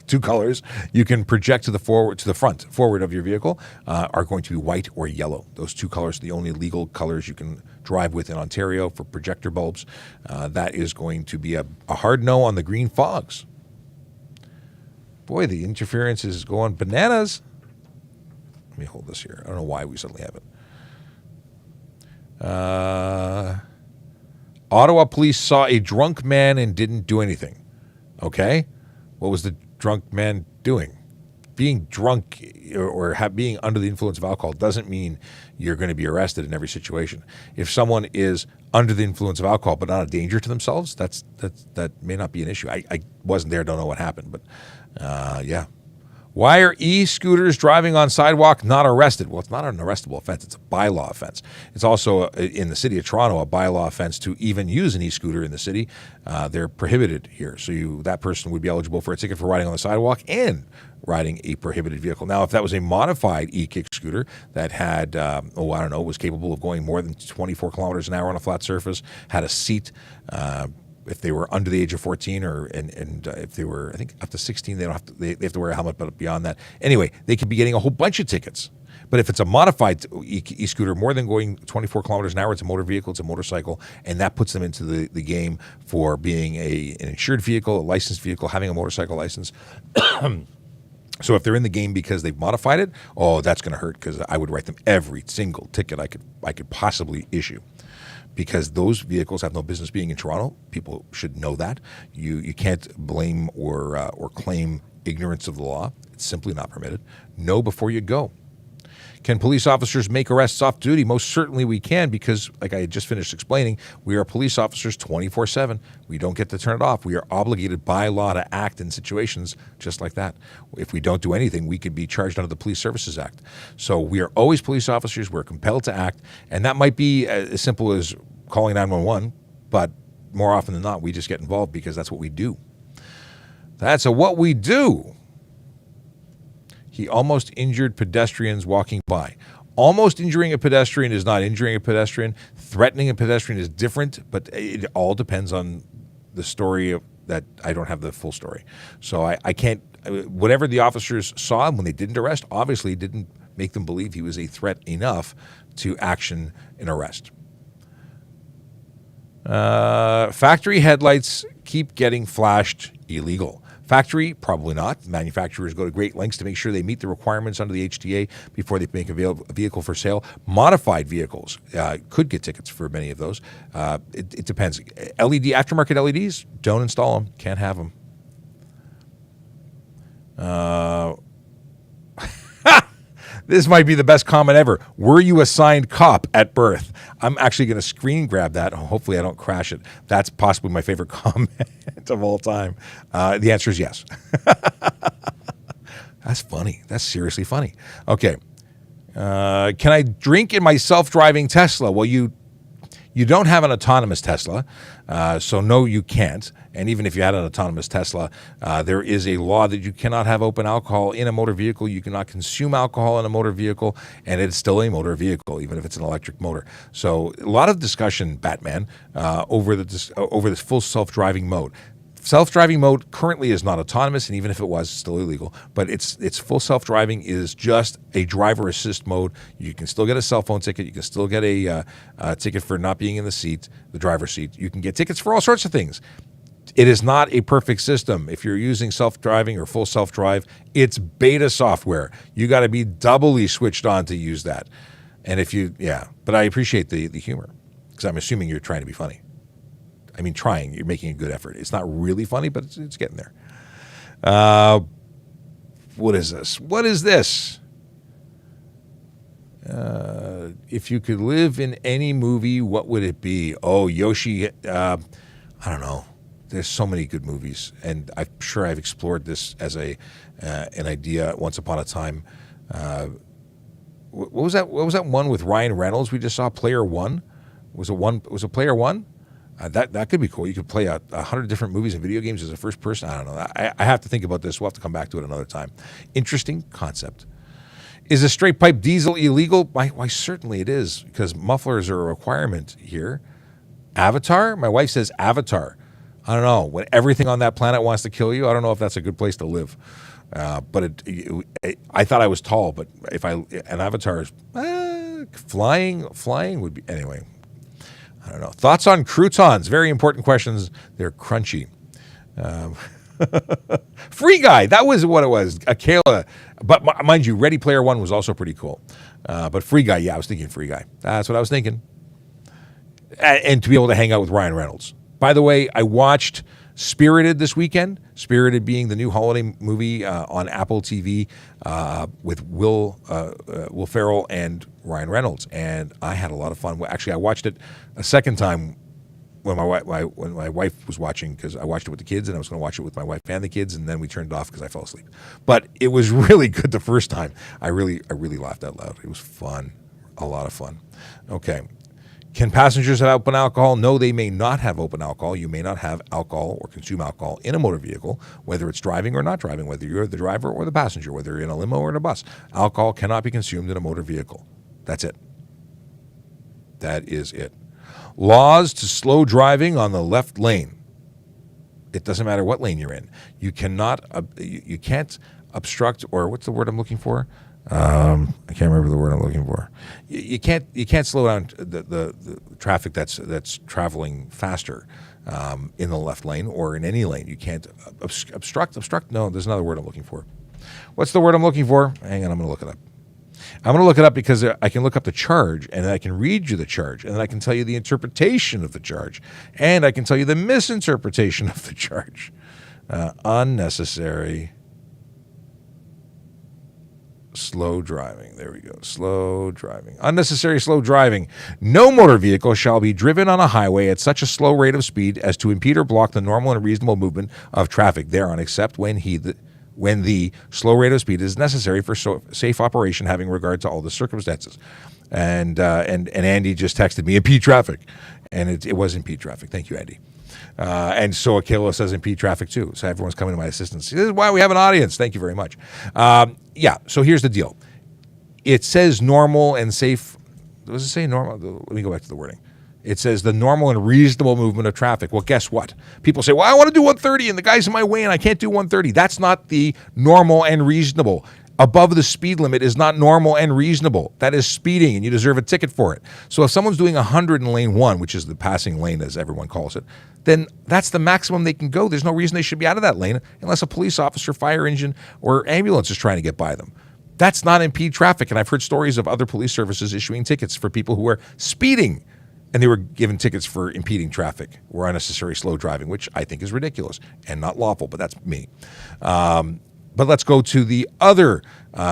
two colors you can project to the forward of your vehicle are going to be white or yellow. Those two colors are the only legal colors you can drive with in Ontario for projector bulbs. That is going to be a hard no on the green fogs. Boy, the interference is going bananas. Let me hold this here. I don't know why we suddenly have it. Ottawa police saw a drunk man and didn't do anything. Okay. What was the drunk man doing? Being drunk or being under the influence of alcohol doesn't mean you're going to be arrested in every situation. If someone is under the influence of alcohol but not a danger to themselves, that may not be an issue. I wasn't there, don't know what happened, but yeah. Why are e-scooters driving on sidewalk not arrested? Well, it's not an arrestable offense. It's a bylaw offense. It's also, in the city of Toronto, a bylaw offense to even use an e-scooter in the city. They're prohibited here. So that person would be eligible for a ticket for riding on the sidewalk and riding a prohibited vehicle. Now, if that was a modified e-kick scooter that had, was capable of going more than 24 kilometers an hour on a flat surface, had a seat, if they were under the age of 14 and if they were, I think, up to 16, they have to wear a helmet, but beyond that. Anyway, they could be getting a whole bunch of tickets. But if it's a modified e-scooter, more than going 24 kilometers an hour, it's a motor vehicle, it's a motorcycle, and that puts them into the game for being an insured vehicle, a licensed vehicle, having a motorcycle license. So if they're in the game because they've modified it, that's going to hurt because I would write them every single ticket I could possibly issue. Because those vehicles have no business being in Toronto. People should know that. You can't blame or claim ignorance of the law. It's simply not permitted. Know before you go. Can police officers make arrests off duty? Most certainly we can because, like I had just finished explaining, we are police officers 24/7. We don't get to turn it off. We are obligated by law to act in situations just like that. If we don't do anything, we could be charged under the Police Services Act. So we are always police officers. We're compelled to act, and that might be as simple as calling 911, but more often than not, we just get involved because that's what we do. That's what we do. He almost injured pedestrians walking by. Almost injuring a pedestrian is not injuring a pedestrian. Threatening a pedestrian is different, but it all depends on the story that I don't have the full story. So I can't, whatever the officers saw when they didn't arrest, obviously didn't make them believe he was a threat enough to action an arrest. Factory headlights keep getting flashed illegal. Factory, probably not. Manufacturers go to great lengths to make sure they meet the requirements under the HTA before they make a vehicle for sale. Modified vehicles could get tickets for many of those. It depends. Aftermarket LEDs, don't install them. Can't have them. This might be the best comment ever. Were you assigned cop at birth? I'm actually going to screen grab that. Hopefully I don't crash it. That's possibly my favorite comment of all time. The answer is yes. That's funny. That's seriously funny. Okay. Can I drink in my self-driving Tesla? Well, you don't have an autonomous Tesla, so no, you can't. And even if you had an autonomous Tesla, there is a law that you cannot have open alcohol in a motor vehicle. You cannot consume alcohol in a motor vehicle, and it's still a motor vehicle, even if it's an electric motor. So a lot of discussion, Batman, over this full self-driving mode. Self-driving mode currently is not autonomous, and even if it was, it's still illegal. But it's full self-driving is just a driver assist mode. You can still get a cell phone ticket. You can still get a ticket for not being in the driver's seat. You can get tickets for all sorts of things. It is not a perfect system. If you're using self-driving or full self-drive, it's beta software. You got to be doubly switched on to use that. And but I appreciate the humor because I'm assuming you're trying to be funny. I mean, you're making a good effort. It's not really funny, but it's getting there. What is this? What is this? If you could live in any movie, what would it be? Oh, Yoshi, I don't know. there's so many good movies, and I'm sure I've explored this as an idea once upon a time. What was that? What was that one with Ryan Reynolds we just saw? Player One. Was it Player One? That could be cool. You could play 100 different movies and video games as a first person. I don't know. I have to think about this. We'll have to come back to it another time. Interesting concept. Is a straight pipe diesel illegal? Why, certainly it is, because mufflers are a requirement here. Avatar? My wife says Avatar. I don't know. When everything on that planet wants to kill you, I don't know if that's a good place to live. But I thought I was tall, but an Avatar is flying would be, anyway. I don't know. Thoughts on croutons? Very important questions. They're crunchy. Free Guy. That was what it was. Akela. But mind you, Ready Player One was also pretty cool. But Free Guy, I was thinking Free Guy. That's what I was thinking. And to be able to hang out with Ryan Reynolds. By the way, I watched Spirited this weekend. Spirited being the new holiday movie on Apple TV with Will Ferrell and Ryan Reynolds, and I had a lot of fun. Actually, I watched it a second time when my wife was watching, because I watched it with the kids, and I was going to watch it with my wife and the kids, and then we turned it off because I fell asleep. But it was really good the first time. I really laughed out loud. It was fun, a lot of fun. Okay. Can passengers have open alcohol? No, they may not have open alcohol. You may not have alcohol or consume alcohol in a motor vehicle, whether it's driving or not driving, whether you're the driver or the passenger, whether you're in a limo or in a bus. Alcohol cannot be consumed in a motor vehicle. That's it. That is it. Laws to slow driving on the left lane. It doesn't matter what lane you're in. You cannot, you can't obstruct, or what's the word I'm looking for? I can't remember the word I'm looking for. You can't slow down the traffic that's traveling faster in the left lane or in any lane. You can't obstruct. No, there's another word I'm looking for. What's the word I'm looking for? Hang on, I'm going to look it up. I'm going to look it up because I can look up the charge, and then I can read you the charge, and then I can tell you the interpretation of the charge, and I can tell you the misinterpretation of the charge. Unnecessary slow driving. There we go. Slow driving. Unnecessary slow driving. No motor vehicle shall be driven on a highway at such a slow rate of speed as to impede or block the normal and reasonable movement of traffic thereon, except when the slow rate of speed is necessary for safe operation, having regard to all the circumstances. And Andy just texted me, impede traffic. And it was impede traffic. Thank you, Andy. And so Akela says impede traffic too. So everyone's coming to my assistance. This is why we have an audience. Thank you very much. So here's the deal. It says normal and safe. Does it say normal? Let me go back to the wording. It says the normal and reasonable movement of traffic. Well, guess what? People say, well, I want to do 130 and the guy's in my way and I can't do 130. That's not the normal and reasonable. Above the speed limit is not normal and reasonable. That is speeding, and you deserve a ticket for it. So if someone's doing 100 in lane 1, which is the passing lane as everyone calls it, then that's the maximum they can go. There's no reason they should be out of that lane unless a police officer, fire engine, or ambulance is trying to get by them. That's not impede traffic, and I've heard stories of other police services issuing tickets for people who are speeding, and they were given tickets for impeding traffic or unnecessary slow driving, which I think is ridiculous and not lawful, but that's me. But let's go to the other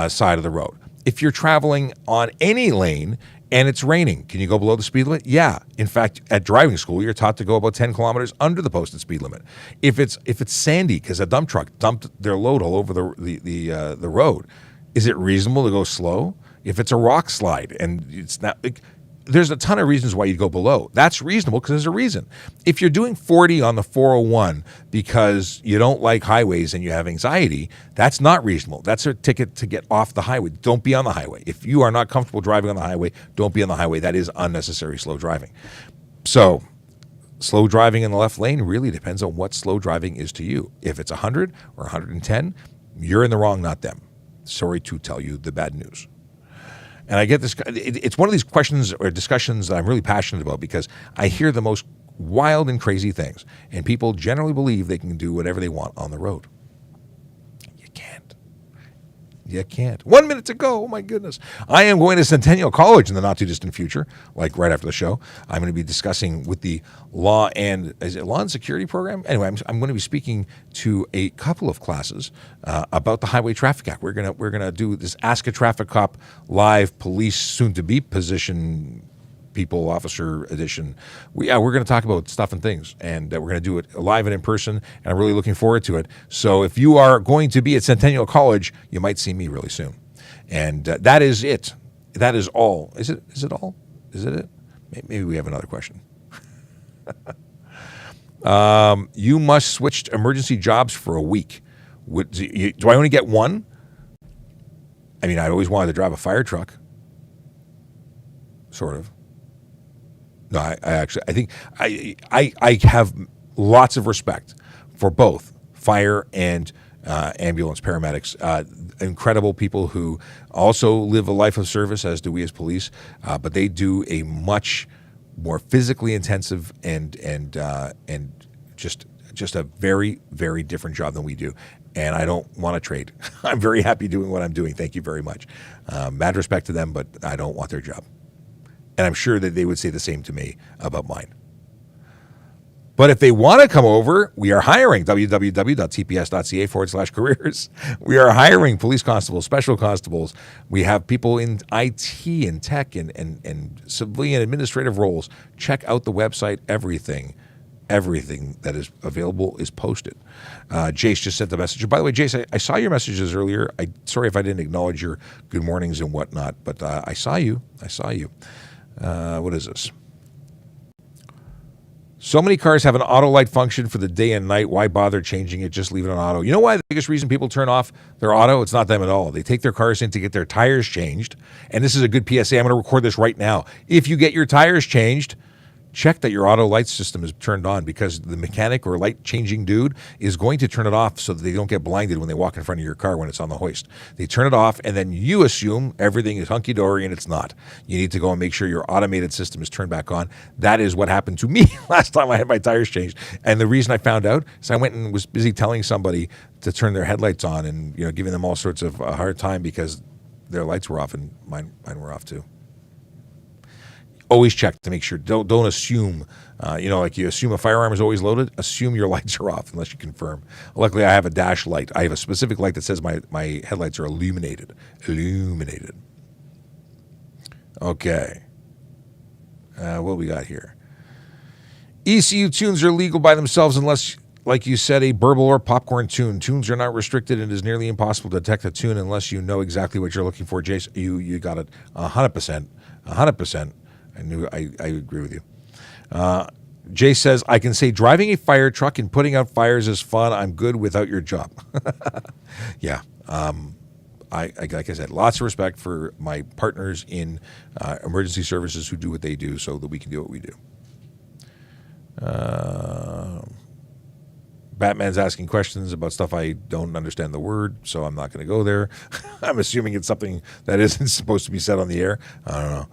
side of the road. If you're traveling on any lane and it's raining, can you go below the speed limit? Yeah. In fact, at driving school, you're taught to go about 10 kilometers under the posted speed limit. If it's sandy because a dump truck dumped their load all over the road, is it reasonable to go slow? If it's a rock slide and it's not, there's a ton of reasons why you'd go below. That's reasonable because there's a reason. If you're doing 40 on the 401 because you don't like highways and you have anxiety, that's not reasonable. That's a ticket to get off the highway. Don't be on the highway. If you are not comfortable driving on the highway, don't be on the highway. That is unnecessary slow driving. So slow driving in the left lane really depends on what slow driving is to you. If it's 100 or 110, you're in the wrong, not them. Sorry to tell you the bad news. And I get this, it's one of these questions or discussions that I'm really passionate about because I hear the most wild and crazy things. And people generally believe they can do whatever they want on the road. You can't. You can't. 1 minute to go. Oh, my goodness. I am going to Centennial College in the not-too-distant future, like right after the show. I'm going to be discussing with the Law and Security program? Anyway, I'm going to be speaking to a couple of classes about the Highway Traffic Act. We're going to do this Ask a Traffic Cop live police soon-to-be position People Officer Edition. We're going to talk about stuff and things, and we're going to do it live and in person, and I'm really looking forward to it. So if you are going to be at Centennial College, you might see me really soon. And that is it. That is all. Is it all? Is it? Maybe we have another question. You must switch to emergency jobs for a week. Do I only get one? I mean, I always wanted to drive a fire truck. Sort of. No, I think I have lots of respect for both fire and ambulance paramedics. Incredible people who also live a life of service, as do we as police, but they do a much more physically intensive and just a very, very different job than we do. And I don't want to trade. I'm very happy doing what I'm doing. Thank you very much. Mad respect to them, but I don't want their job. And I'm sure that they would say the same to me about mine. But if they want to come over, we are hiring. www.tps.ca/careers. We are hiring police constables, special constables. We have people in IT and tech and civilian administrative roles. Check out the website. Everything that is available is posted. Jace just sent the message. By the way, Jace, I saw your messages earlier. Sorry if I didn't acknowledge your good mornings and whatnot, but I saw you. What is this? So many cars have an auto light function for the day and night. Why bother changing it? Just leave it on auto. You know why the biggest reason people turn off their auto? It's not them at all. They take their cars in to get their tires changed. And this is a good PSA. I'm going to record this right now. If you get your tires changed, check that your auto light system is turned on, because the mechanic or light changing dude is going to turn it off so that they don't get blinded when they walk in front of your car when it's on the hoist. They turn it off, and then you assume everything is hunky-dory, and it's not. You need to go and make sure your automated system is turned back on. That is what happened to me last time I had my tires changed. And the reason I found out is I went and was busy telling somebody to turn their headlights on and giving them all sorts of a hard time because their lights were off and mine were off too. Always check to make sure. Don't assume, like you assume a firearm is always loaded. Assume your lights are off unless you confirm. Luckily, I have a dash light. I have a specific light that says my headlights are illuminated. Okay. What do we got here? ECU tunes are legal by themselves unless, like you said, a burble or popcorn tune. Tunes are not restricted, and it is nearly impossible to detect a tune unless you know exactly what you're looking for. Jace, you got it 100%. 100%. I agree with you. Jay says, I can say driving a fire truck and putting out fires is fun. I'm good without your job. Yeah. Like I said, lots of respect for my partners in emergency services who do what they do so that we can do what we do. Batman's asking questions about stuff I don't understand the word, so I'm not going to go there. I'm assuming it's something that isn't supposed to be said on the air. I don't know.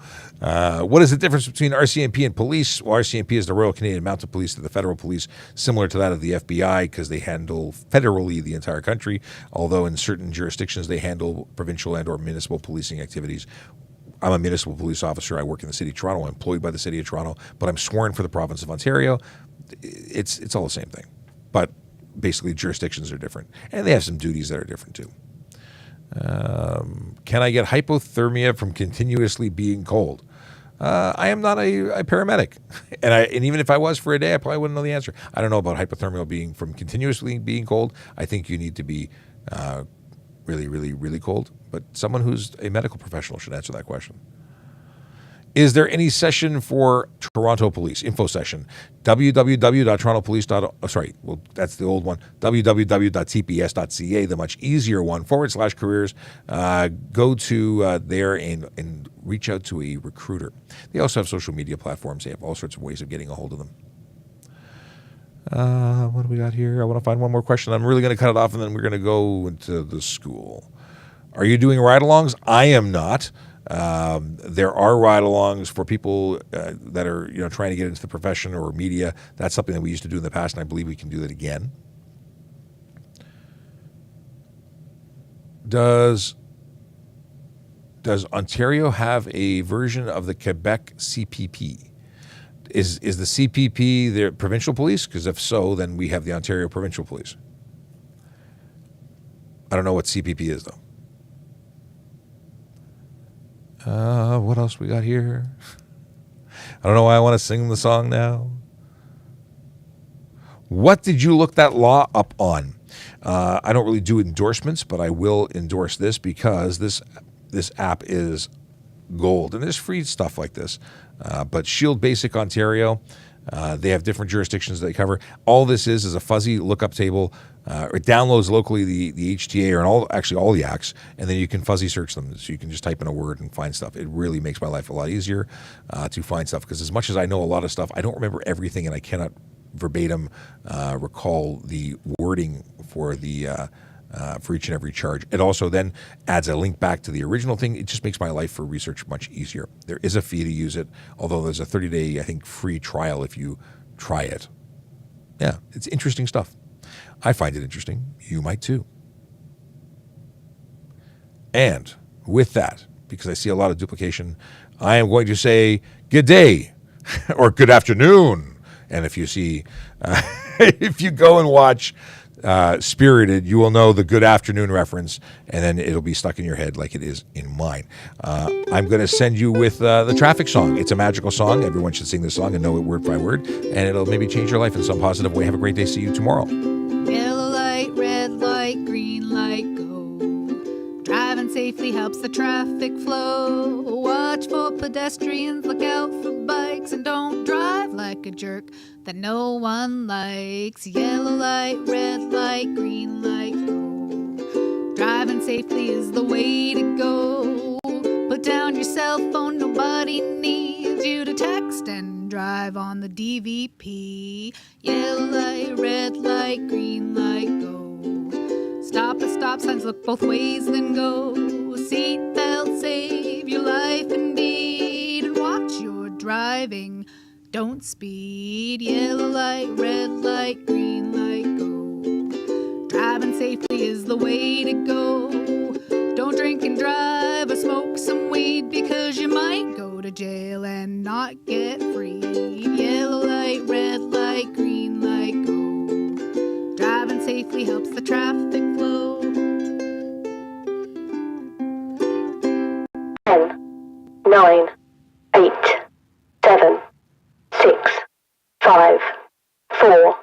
What is the difference between RCMP and police? Well, RCMP is the Royal Canadian Mounted Police, to the federal police, similar to that of the FBI, because they handle federally the entire country, although in certain jurisdictions they handle provincial and or municipal policing activities. I'm a municipal police officer. I work in the city of Toronto. I'm employed by the city of Toronto, but I'm sworn for the province of Ontario. It's all the same thing. But basically jurisdictions are different, and they have some duties that are different too. Can I get hypothermia from continuously being cold? I am not a paramedic, and even if I was for a day, I probably wouldn't know the answer. I don't know about hypothermia being from continuously being cold. I think you need to be really, really, really cold. But someone who's a medical professional should answer that question. Is there any session for Toronto Police? Info session. www.torontopolice. That's the old one. www.tps.ca, the much easier one, /careers. Go to there and reach out to a recruiter. They also have social media platforms. They have all sorts of ways of getting a hold of them. What do we got here? I want to find one more question. I'm really going to cut it off, and then we're going to go into the school. Are you doing ride-alongs? I am not. There are ride-alongs for people that are trying to get into the profession or media. That's something that we used to do in the past, and I believe we can do that again. Does Ontario have a version of the Quebec CPP? Is the CPP the provincial police? Because if so, then we have the Ontario Provincial Police. I don't know what CPP is, though. What else we got here? I don't know why I want to sing the song now. What did you look that law up on? I don't really do endorsements, but I will endorse this because this app is gold. And there's free stuff like this. But Shield Basic Ontario, they have different jurisdictions they cover. All this is a fuzzy lookup table. It downloads locally the HTA or all the acts, and then you can fuzzy search them. So you can just type in a word and find stuff. It really makes my life a lot easier to find stuff, because as much as I know a lot of stuff, I don't remember everything, and I cannot verbatim recall the wording for each and every charge. It also then adds a link back to the original thing. It just makes my life for research much easier. There is a fee to use it, although there's a 30-day, I think, free trial if you try it. Yeah, it's interesting stuff. I find it interesting. You might too. And with that, because I see a lot of duplication, I am going to say good day or good afternoon. And if you see, if you go and watch Spirited, you will know the good afternoon reference, and then it'll be stuck in your head like it is in mine. I'm going to send you with the traffic song. It's a magical song. Everyone should sing this song and know it word by word, and it'll maybe change your life in some positive way. Have a great day. See you tomorrow. Yellow light, red light, green light, go. Driving safely helps the traffic flow. Watch for pedestrians, look out for bikes, and don't drive like a jerk that no one likes. Yellow light, red light, green light, go. Driving safely is the way to go. Put down your cell phone, nobody needs you to text and drive on the DVP. Yellow light, red light, green light, go. Stop at stop signs, look both ways, then go. Seatbelt, save your life indeed. And watch your driving, don't speed. Yellow light, red light, green light, go. Driving safely is the way to go. Don't drink and drive or smoke some weed, because you might go to jail and not get freed. Yellow light, red light, green light, go. Driving safely helps the traffic flow. 10, 9, 8, 7, 6, 5, 4,